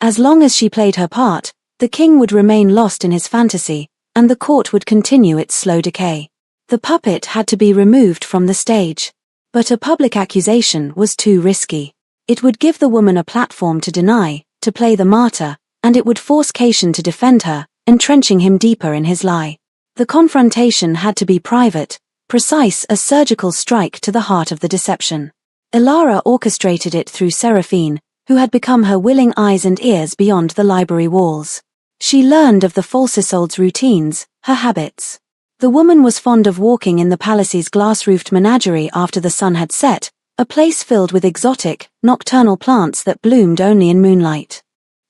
As long as she played her part, the king would remain lost in his fantasy, and the court would continue its slow decay. The puppet had to be removed from the stage. But a public accusation was too risky. It would give the woman a platform to deny, to play the martyr, and it would force Caitian to defend her, entrenching him deeper in his lie. The confrontation had to be private, precise, a surgical strike to the heart of the deception. Elara orchestrated it through Seraphine, who had become her willing eyes and ears beyond the library walls. She learned of the false Isolde's routines, her habits. The woman was fond of walking in the palace's glass-roofed menagerie after the sun had set, a place filled with exotic, nocturnal plants that bloomed only in moonlight.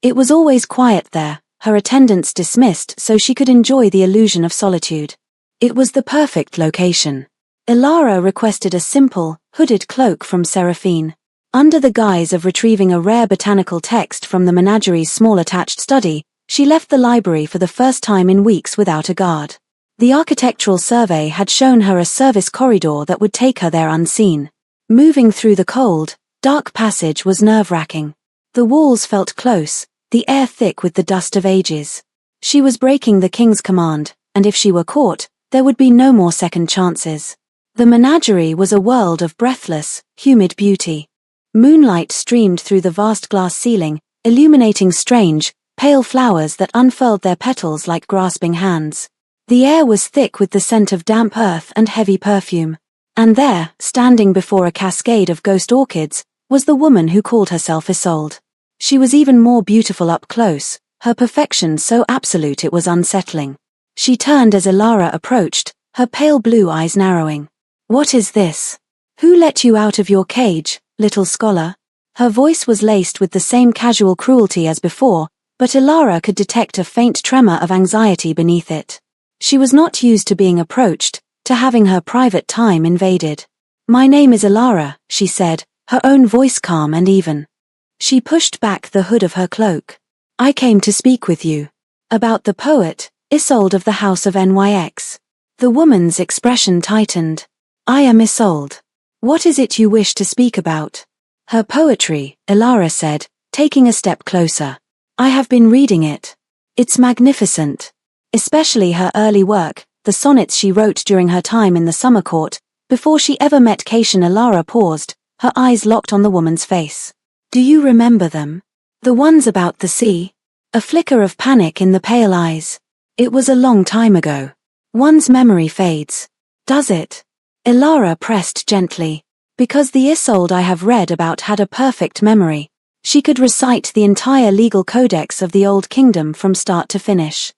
It was always quiet there, her attendants dismissed so she could enjoy the illusion of solitude. It was the perfect location. Elara requested a simple, hooded cloak from Seraphine. Under the guise of retrieving a rare botanical text from the menagerie's small attached study, she left the library for the first time in weeks without a guard. The architectural survey had shown her a service corridor that would take her there unseen. Moving through the cold, dark passage was nerve-wracking. The walls felt close, the air thick with the dust of ages. She was breaking the king's command, and if she were caught, there would be no more second chances. The menagerie was a world of breathless, humid beauty. Moonlight streamed through the vast glass ceiling, illuminating strange, pale flowers that unfurled their petals like grasping hands. The air was thick with the scent of damp earth and heavy perfume. And there, standing before a cascade of ghost orchids, was the woman who called herself Isolde. She was even more beautiful up close, her perfection so absolute it was unsettling. She turned as Elara approached, her pale blue eyes narrowing. What is this? Who let you out of your cage, little scholar? Her voice was laced with the same casual cruelty as before, but Elara could detect a faint tremor of anxiety beneath it. She was not used to being approached, to having her private time invaded. My name is Elara, she said, her own voice calm and even. She pushed back the hood of her cloak. I came to speak with you. About the poet, Isolde of the House of Nyx. The woman's expression tightened. I am Isolde. What is it you wish to speak about? Her poetry, Elara said, taking a step closer. I have been reading it. It's magnificent. Especially her early work, the sonnets she wrote during her time in the summer court, before she ever met Caitian. Elara paused, her eyes locked on the woman's face. Do you remember them? The ones about the sea? A flicker of panic in the pale eyes. It was a long time ago. One's memory fades. Does it? Elara pressed gently. Because the Isolde I have read about had a perfect memory. She could recite the entire legal codex of the Old Kingdom from start to finish.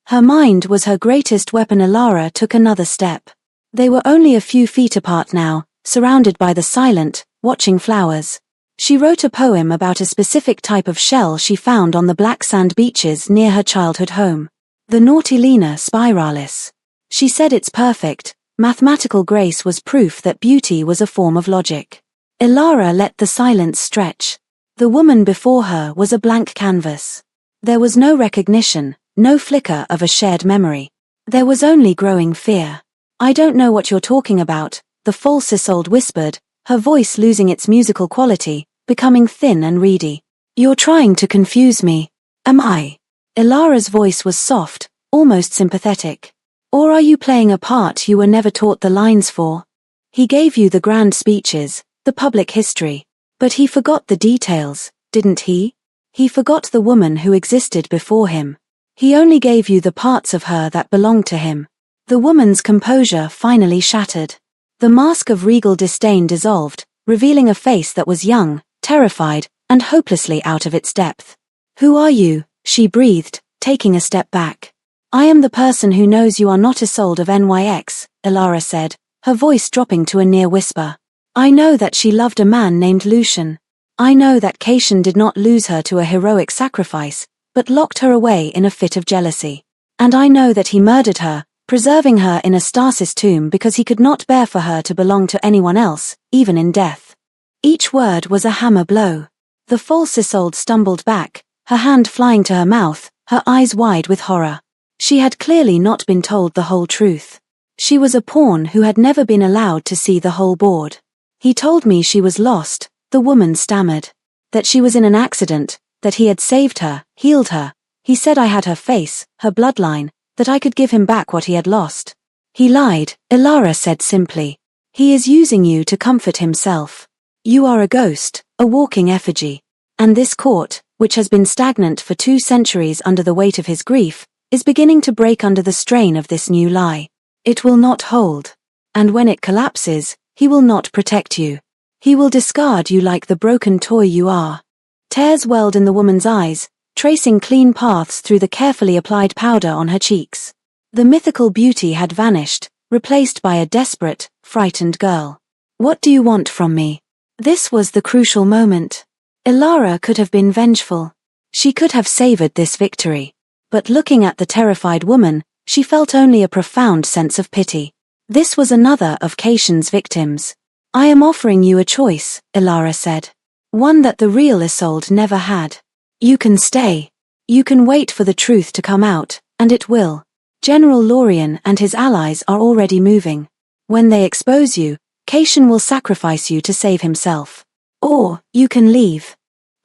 Her mind was her greatest weapon. Elara took another step. They were only a few feet apart now, surrounded by the silent, watching flowers. She wrote a poem about a specific type of shell she found on the black sand beaches near her childhood home. The Nautilina spiralis. She said its perfect, mathematical grace was proof that beauty was a form of logic. Elara let the silence stretch. The woman before her was a blank canvas. There was no recognition, no flicker of a shared memory. There was only growing fear. "I don't know what you're talking about," the false Isolde whispered, her voice losing its musical quality, becoming thin and reedy. "You're trying to confuse me. Am I?" Ilara's voice was soft, almost sympathetic. "Or are you playing a part you were never taught the lines for? He gave you the grand speeches, the public history. But he forgot the details, didn't he? He forgot the woman who existed before him. He only gave you the parts of her that belonged to him." The woman's composure finally shattered. The mask of regal disdain dissolved, revealing a face that was young, terrified, and hopelessly out of its depth. "Who are you?" she breathed, taking a step back. "I am the person who knows you are not Isolde of NYX, Ilara said, her voice dropping to a near whisper. "I know that she loved a man named Lucian. I know that Cation did not lose her to a heroic sacrifice, but locked her away in a fit of jealousy. And I know that he murdered her, preserving her in a stasis tomb because he could not bear for her to belong to anyone else, even in death." Each word was a hammer blow. The false Isolde stumbled back, her hand flying to her mouth, her eyes wide with horror. She had clearly not been told the whole truth. She was a pawn who had never been allowed to see the whole board. "He told me she was lost," the woman stammered. "That she was in an accident, that he had saved her, healed her. He said I had her face, her bloodline, that I could give him back what he had lost." "He lied," Ilara said simply. "He is using you to comfort himself. You are a ghost, a walking effigy. And this court, which has been stagnant for 2 centuries under the weight of his grief, is beginning to break under the strain of this new lie. It will not hold. And when it collapses, he will not protect you. He will discard you like the broken toy you are." Tears welled in the woman's eyes, tracing clean paths through the carefully applied powder on her cheeks. The mythical beauty had vanished, replaced by a desperate, frightened girl. "What do you want from me?" This was the crucial moment. Ilara could have been vengeful. She could have savored this victory. But looking at the terrified woman, she felt only a profound sense of pity. This was another of Cation's victims. "I am offering you a choice," Ilara said. "One that the real Isolde never had. You can stay. You can wait for the truth to come out, and it will. General Lorien and his allies are already moving. When they expose you, Cation will sacrifice you to save himself. Or, you can leave.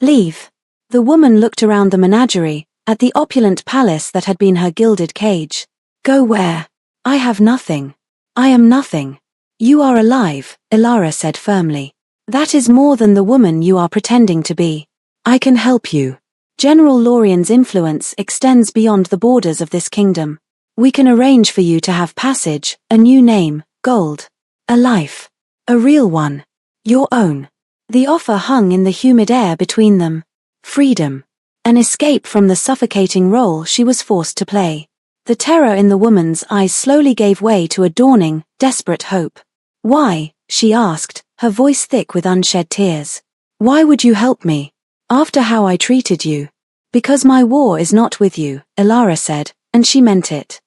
Leave." The woman looked around the menagerie, at the opulent palace that had been her gilded cage. "Go where? I have nothing. I am nothing." "You are alive," Ilara said firmly. "That is more than the woman you are pretending to be. I can help you. General Lorien's influence extends beyond the borders of this kingdom. We can arrange for you to have passage, a new name, gold. A life. A real one. Your own." The offer hung in the humid air between them. Freedom. An escape from the suffocating role she was forced to play. The terror in the woman's eyes slowly gave way to a dawning, desperate hope. "Why?" she asked, her voice thick with unshed tears. "Why would you help me? After how I treated you?" "Because my war is not with you," Ilara said, and she meant it.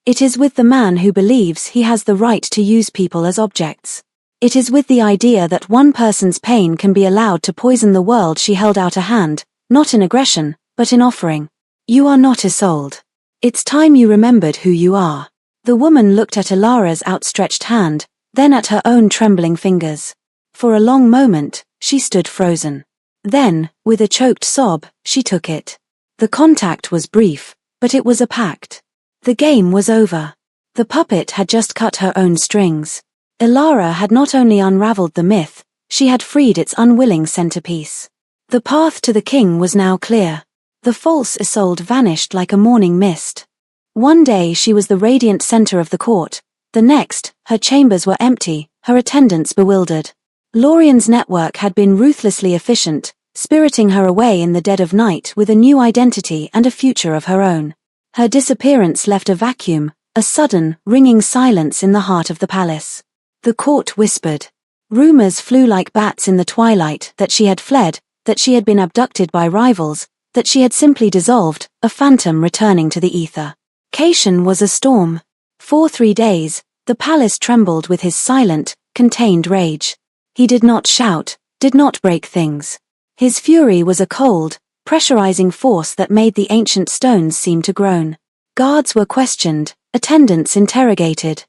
"It is with the man who believes he has the right to use people as objects. It is with the idea that one person's pain can be allowed to poison the world." She held out a hand, not in aggression, but in offering. "You are not Isolde. It's time you remembered who you are." The woman looked at Ilara's outstretched hand, then at her own trembling fingers. For a long moment, she stood frozen. Then, with a choked sob, she took it. The contact was brief, but it was a pact. The game was over. The puppet had just cut her own strings. Ilara had not only unraveled the myth, she had freed its unwilling centerpiece. The path to the king was now clear. The false Isolde vanished like a morning mist. One day she was the radiant center of the court, the next, her chambers were empty, her attendants bewildered. Lorien's network had been ruthlessly efficient, spiriting her away in the dead of night with a new identity and a future of her own. Her disappearance left a vacuum, a sudden, ringing silence in the heart of the palace. The court whispered. Rumors flew like bats in the twilight that she had fled, that she had been abducted by rivals, that she had simply dissolved, a phantom returning to the ether. Cation was a storm. For 3 days, the palace trembled with his silent, contained rage. He did not shout, did not break things. His fury was a cold, pressurizing force that made the ancient stones seem to groan. Guards were questioned, attendants interrogated.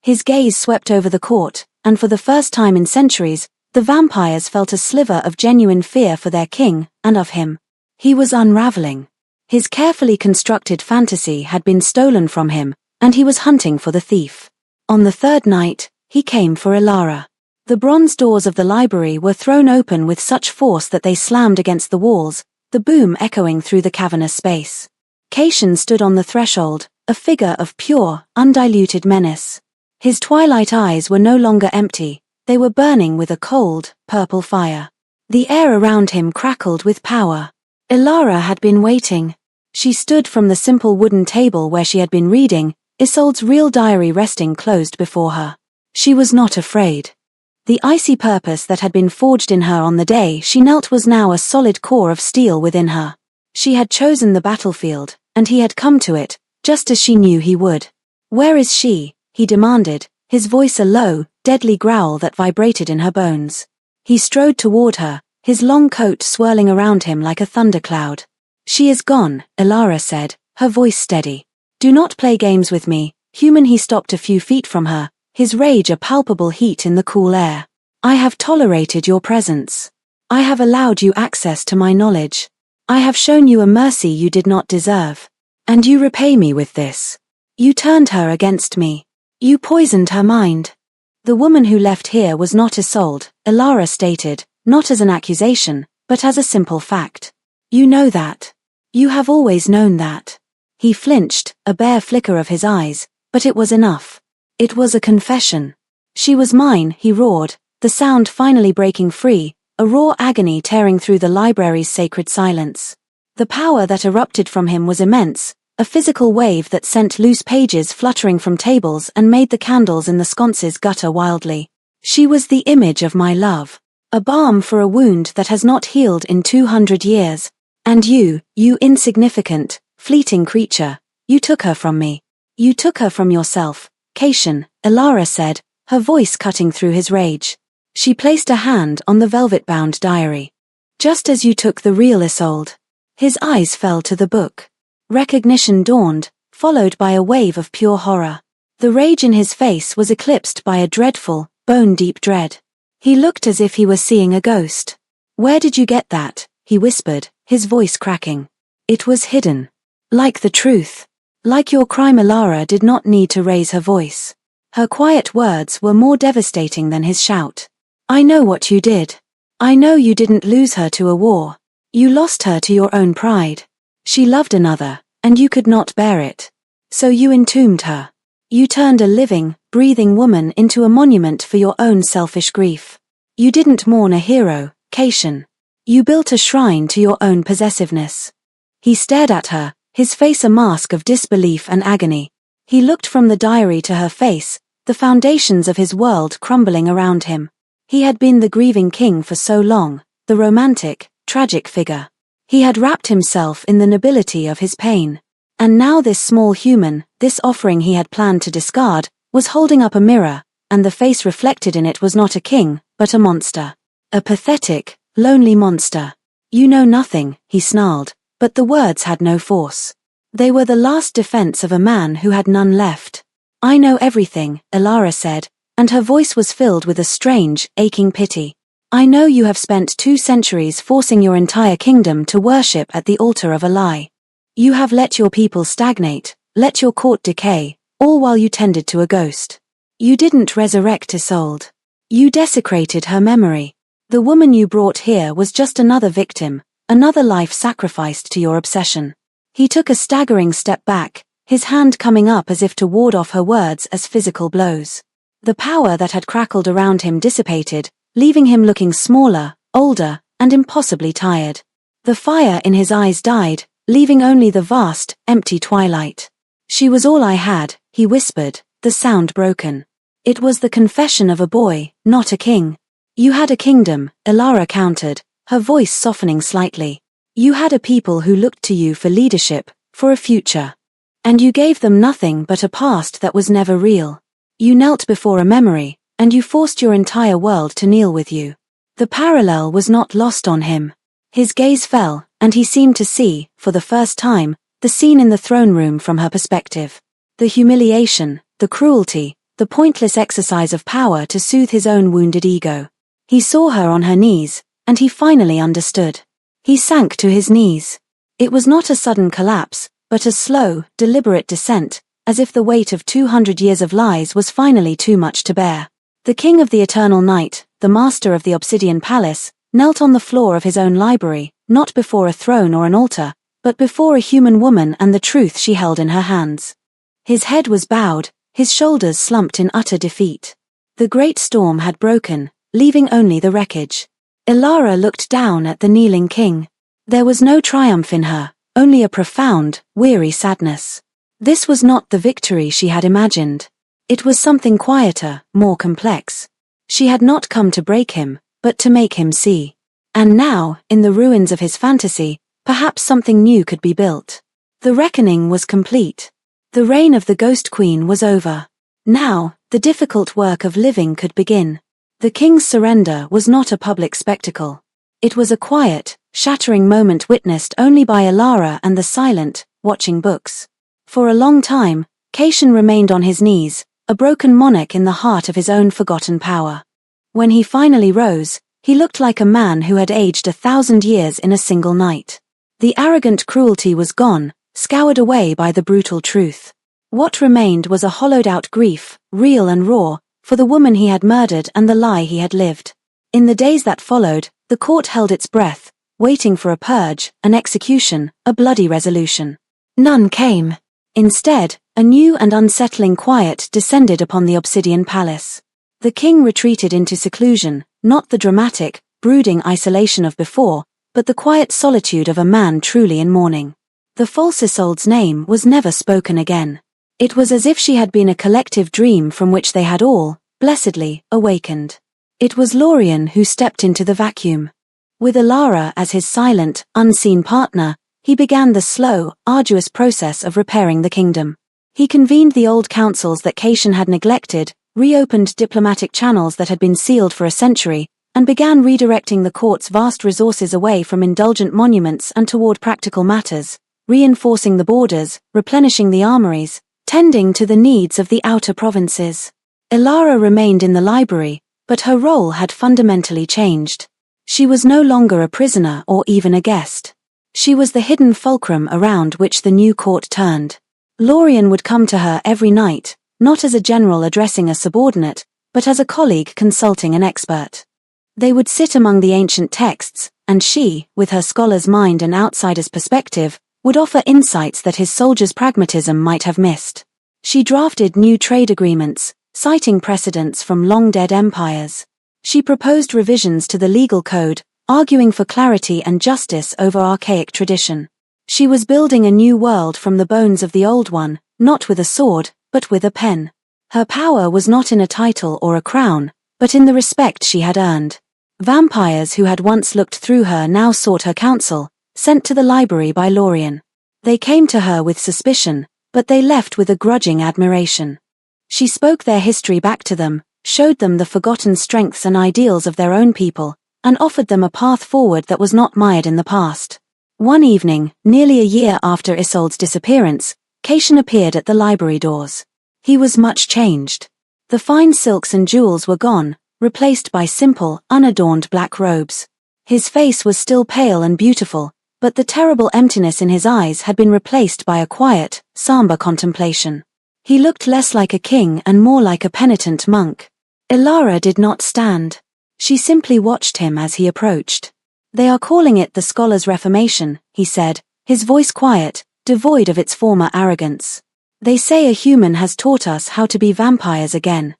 His gaze swept over the court, and for the first time in centuries, the vampires felt a sliver of genuine fear for their king, and of him. He was unraveling. His carefully constructed fantasy had been stolen from him, and he was hunting for the thief. On the third night, he came for Ilara. The bronze doors of the library were thrown open with such force that they slammed against the walls, the boom echoing through the cavernous space. Caitian stood on the threshold, a figure of pure, undiluted menace. His twilight eyes were no longer empty, they were burning with a cold, purple fire. The air around him crackled with power. Ilara had been waiting. She stood from the simple wooden table where she had been reading, Isolde's real diary resting closed before her. She was not afraid. The icy purpose that had been forged in her on the day she knelt was now a solid core of steel within her. She had chosen the battlefield, and he had come to it, just as she knew he would. "Where is she?" he demanded, his voice a low, deadly growl that vibrated in her bones. He strode toward her, his long coat swirling around him like a thundercloud. "She is gone," Ilara said, her voice steady. "Do not play games with me, human." He stopped a few feet from her, his rage a palpable heat in the cool air. "I have tolerated your presence. I have allowed you access to my knowledge. I have shown you a mercy you did not deserve. And you repay me with this. You turned her against me. You poisoned her mind." "The woman who left here was not Isolde," Ilara stated, not as an accusation, but as a simple fact. "You know that. You have always known that." He flinched, a bare flicker of his eyes, but it was enough. It was a confession. "She was mine," he roared, the sound finally breaking free, a raw agony tearing through the library's sacred silence. The power that erupted from him was immense, a physical wave that sent loose pages fluttering from tables and made the candles in the sconces gutter wildly. "She was the image of my love. A balm for a wound that has not healed in 200 years. And you insignificant, fleeting creature, you took her from me. You took her from yourself, Caitian," Ilara said, her voice cutting through his rage. She placed a hand on the velvet-bound diary. "Just as you took the real Isolde." His eyes fell to the book. Recognition dawned, followed by a wave of pure horror. The rage in his face was eclipsed by a dreadful, bone-deep dread. He looked as if he were seeing a ghost. "Where did you get that?" he whispered, his voice cracking. "It was hidden. Like the truth. Like your crime." Ilara did not need to raise her voice. Her quiet words were more devastating than his shout. "I know what you did. I know you didn't lose her to a war. You lost her to your own pride. She loved another, and you could not bear it. So you entombed her. You turned a living, breathing woman into a monument for your own selfish grief. You didn't mourn a hero, Caitian. You built a shrine to your own possessiveness." He stared at her, his face a mask of disbelief and agony. He looked from the diary to her face, the foundations of his world crumbling around him. He had been the grieving king for so long, the romantic, tragic figure. He had wrapped himself in the nobility of his pain. And now this small human, this offering he had planned to discard, was holding up a mirror, and the face reflected in it was not a king, but a monster. A pathetic, lonely monster. "You know nothing," he snarled, but the words had no force. They were the last defense of a man who had none left. "I know everything," Ilara said, and her voice was filled with a strange, aching pity. "I know you have spent 2 centuries forcing your entire kingdom to worship at the altar of a lie. You have let your people stagnate, let your court decay, all while you tended to a ghost. You didn't resurrect Isolde. You desecrated her memory. The woman you brought here was just another victim, another life sacrificed to your obsession." He took a staggering step back, his hand coming up as if to ward off her words as physical blows. The power that had crackled around him dissipated, leaving him looking smaller, older, and impossibly tired. The fire in his eyes died, leaving only the vast, empty twilight. "She was all I had," he whispered, the sound broken. It was the confession of a boy, not a king. "You had a kingdom," Ilara countered, her voice softening slightly. "You had a people who looked to you for leadership, for a future. And you gave them nothing but a past that was never real. You knelt before a memory, and you forced your entire world to kneel with you." The parallel was not lost on him. His gaze fell, and he seemed to see, for the first time, the scene in the throne room from her perspective. The humiliation, the cruelty, the pointless exercise of power to soothe his own wounded ego. He saw her on her knees, and he finally understood. He sank to his knees. It was not a sudden collapse, but a slow, deliberate descent, as if the weight of 200 years of lies was finally too much to bear. The king of the eternal night, the master of the obsidian palace, knelt on the floor of his own library, not before a throne or an altar, but before a human woman and the truth she held in her hands. His head was bowed, his shoulders slumped in utter defeat. The great storm had broken, leaving only the wreckage. Ilara looked down at the kneeling king. There was no triumph in her, only a profound, weary sadness. This was not the victory she had imagined. It was something quieter, more complex. She had not come to break him, but to make him see. And now, in the ruins of his fantasy, perhaps something new could be built. The reckoning was complete. The reign of the Ghost Queen was over. Now, the difficult work of living could begin. The king's surrender was not a public spectacle. It was a quiet, shattering moment witnessed only by Ilara and the silent, watching books. For a long time, Caitian remained on his knees, a broken monarch in the heart of his own forgotten power. When he finally rose, he looked like a man who had aged 1,000 years in a single night. The arrogant cruelty was gone, scoured away by the brutal truth. What remained was a hollowed-out grief, real and raw, for the woman he had murdered and the lie he had lived. In the days that followed, the court held its breath, waiting for a purge, an execution, a bloody resolution. None came. Instead, a new and unsettling quiet descended upon the obsidian palace. The king retreated into seclusion, not the dramatic, brooding isolation of before, but the quiet solitude of a man truly in mourning. The false Isolde's name was never spoken again. It was as if she had been a collective dream from which they had all, blessedly, awakened. It was Lorien who stepped into the vacuum. With Ilara as his silent, unseen partner, he began the slow, arduous process of repairing the kingdom. He convened the old councils that Caitian had neglected, reopened diplomatic channels that had been sealed for a century, and began redirecting the court's vast resources away from indulgent monuments and toward practical matters, reinforcing the borders, replenishing the armories, tending to the needs of the outer provinces. Ilara remained in the library, but her role had fundamentally changed. She was no longer a prisoner or even a guest. She was the hidden fulcrum around which the new court turned. Lorien would come to her every night, not as a general addressing a subordinate, but as a colleague consulting an expert. They would sit among the ancient texts, and she, with her scholar's mind and outsider's perspective, would offer insights that his soldier's pragmatism might have missed. She drafted new trade agreements, citing precedents from long-dead empires. She proposed revisions to the legal code, arguing for clarity and justice over archaic tradition. She was building a new world from the bones of the old one, not with a sword, but with a pen. Her power was not in a title or a crown, but in the respect she had earned. Vampires who had once looked through her now sought her counsel, sent to the library by Lorien. They came to her with suspicion, but they left with a grudging admiration. She spoke their history back to them, showed them the forgotten strengths and ideals of their own people, and offered them a path forward that was not mired in the past. One evening, nearly a year after Isolde's disappearance, Caitian appeared at the library doors. He was much changed. The fine silks and jewels were gone, replaced by simple, unadorned black robes. His face was still pale and beautiful, but the terrible emptiness in his eyes had been replaced by a quiet, somber contemplation. He looked less like a king and more like a penitent monk. Ilara did not stand. She simply watched him as he approached. "They are calling it the Scholar's Reformation," he said, his voice quiet, devoid of its former arrogance. "They say a human has taught us how to be vampires again."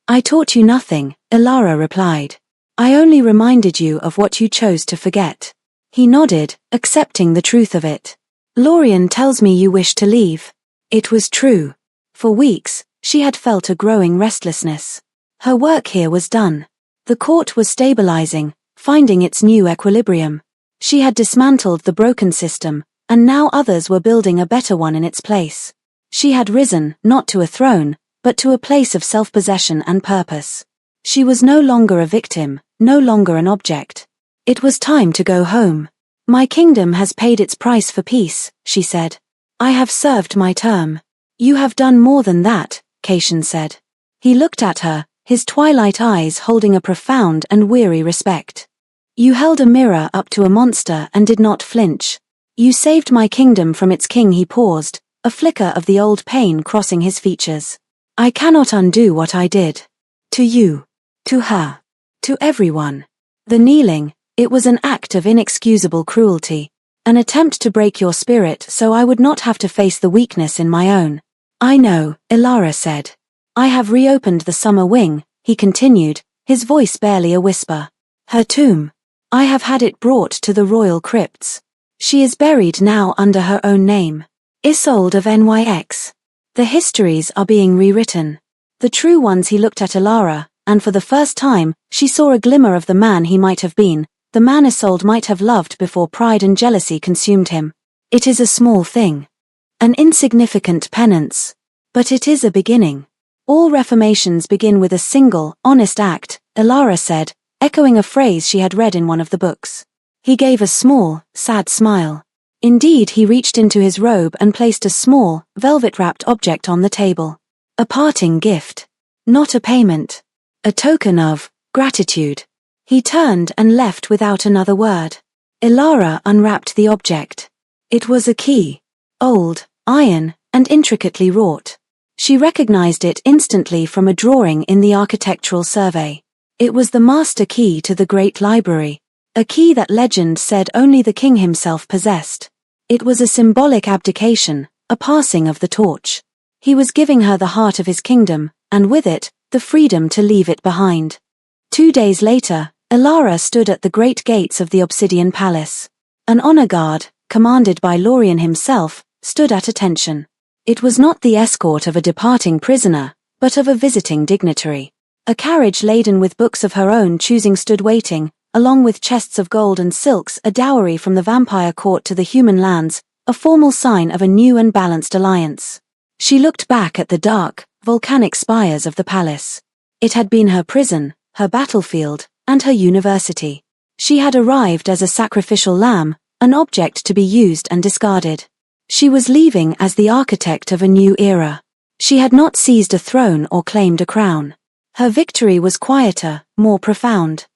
"I taught you nothing," Ilara replied. "I only reminded you of what you chose to forget." He nodded, accepting the truth of it. "Lorien tells me you wish to leave." It was true. For weeks, she had felt a growing restlessness. Her work here was done. The court was stabilizing, finding its new equilibrium. She had dismantled the broken system, and now others were building a better one in its place. She had risen, not to a throne, but to a place of self-possession and purpose. She was no longer a victim, no longer an object. It was time to go home. My kingdom has paid its price for peace, she said. I have served my term. You have done more than that, Caitian said. He looked at her, his twilight eyes holding a profound and weary respect. You held a mirror up to a monster and did not flinch. You saved my kingdom from its king. He paused, a flicker of the old pain crossing his features. I cannot undo what I did. To you. To her. To everyone. The kneeling, it was an act of inexcusable cruelty. An attempt to break your spirit so I would not have to face the weakness in my own. I know, Ilara said. I have reopened the summer wing, he continued, his voice barely a whisper. Her tomb. I have had it brought to the royal crypts. She is buried now under her own name. Isolde of Nyx. The histories are being rewritten. The true ones. He looked at Ilara, and for the first time, she saw a glimmer of the man he might have been, the man Isolde might have loved before pride and jealousy consumed him. It is a small thing. An insignificant penance. But it is a beginning. All reformations begin with a single, honest act, Ilara said, echoing a phrase she had read in one of the books. He gave a small, sad smile. Indeed, he reached into his robe and placed a small, velvet-wrapped object on the table. A parting gift. Not a payment. A token of gratitude. He turned and left without another word. Ilara unwrapped the object. It was a key. Old, iron, and intricately wrought. She recognized it instantly from a drawing in the architectural survey. It was the master key to the great library. A key that legend said only the king himself possessed. It was a symbolic abdication, a passing of the torch. He was giving her the heart of his kingdom, and with it, the freedom to leave it behind. 2 days later, Ilara stood at the great gates of the Obsidian Palace. An honor guard, commanded by Lorien himself, stood at attention. It was not the escort of a departing prisoner, but of a visiting dignitary. A carriage laden with books of her own choosing stood waiting, along with chests of gold and silks, a dowry from the vampire court to the human lands, a formal sign of a new and balanced alliance. She looked back at the dark, volcanic spires of the palace. It had been her prison, her battlefield, and her university. She had arrived as a sacrificial lamb, an object to be used and discarded. She was leaving as the architect of a new era. She had not seized a throne or claimed a crown. Her victory was quieter, more profound.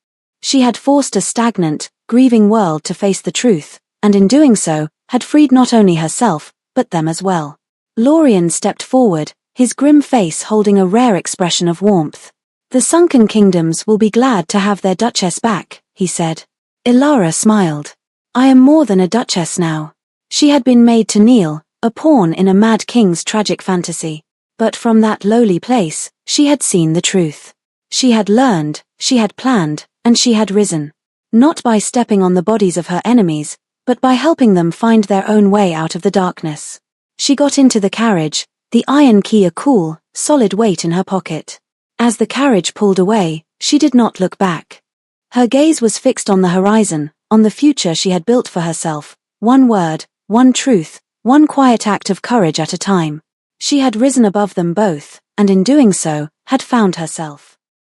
She had forced a stagnant, grieving world to face the truth, and in doing so, had freed not only herself, but them as well. Lorien stepped forward, his grim face holding a rare expression of warmth. The sunken kingdoms will be glad to have their duchess back, he said. Ilara smiled. I am more than a duchess now. She had been made to kneel, a pawn in a mad king's tragic fantasy. But from that lowly place, she had seen the truth. She had learned, she had planned, and she had risen. Not by stepping on the bodies of her enemies, but by helping them find their own way out of the darkness. She got into the carriage, the iron key a cool, solid weight in her pocket. As the carriage pulled away, she did not look back. Her gaze was fixed on the horizon, on the future she had built for herself, one word, one truth, one quiet act of courage at a time. She had risen above them both, and in doing so, had found herself.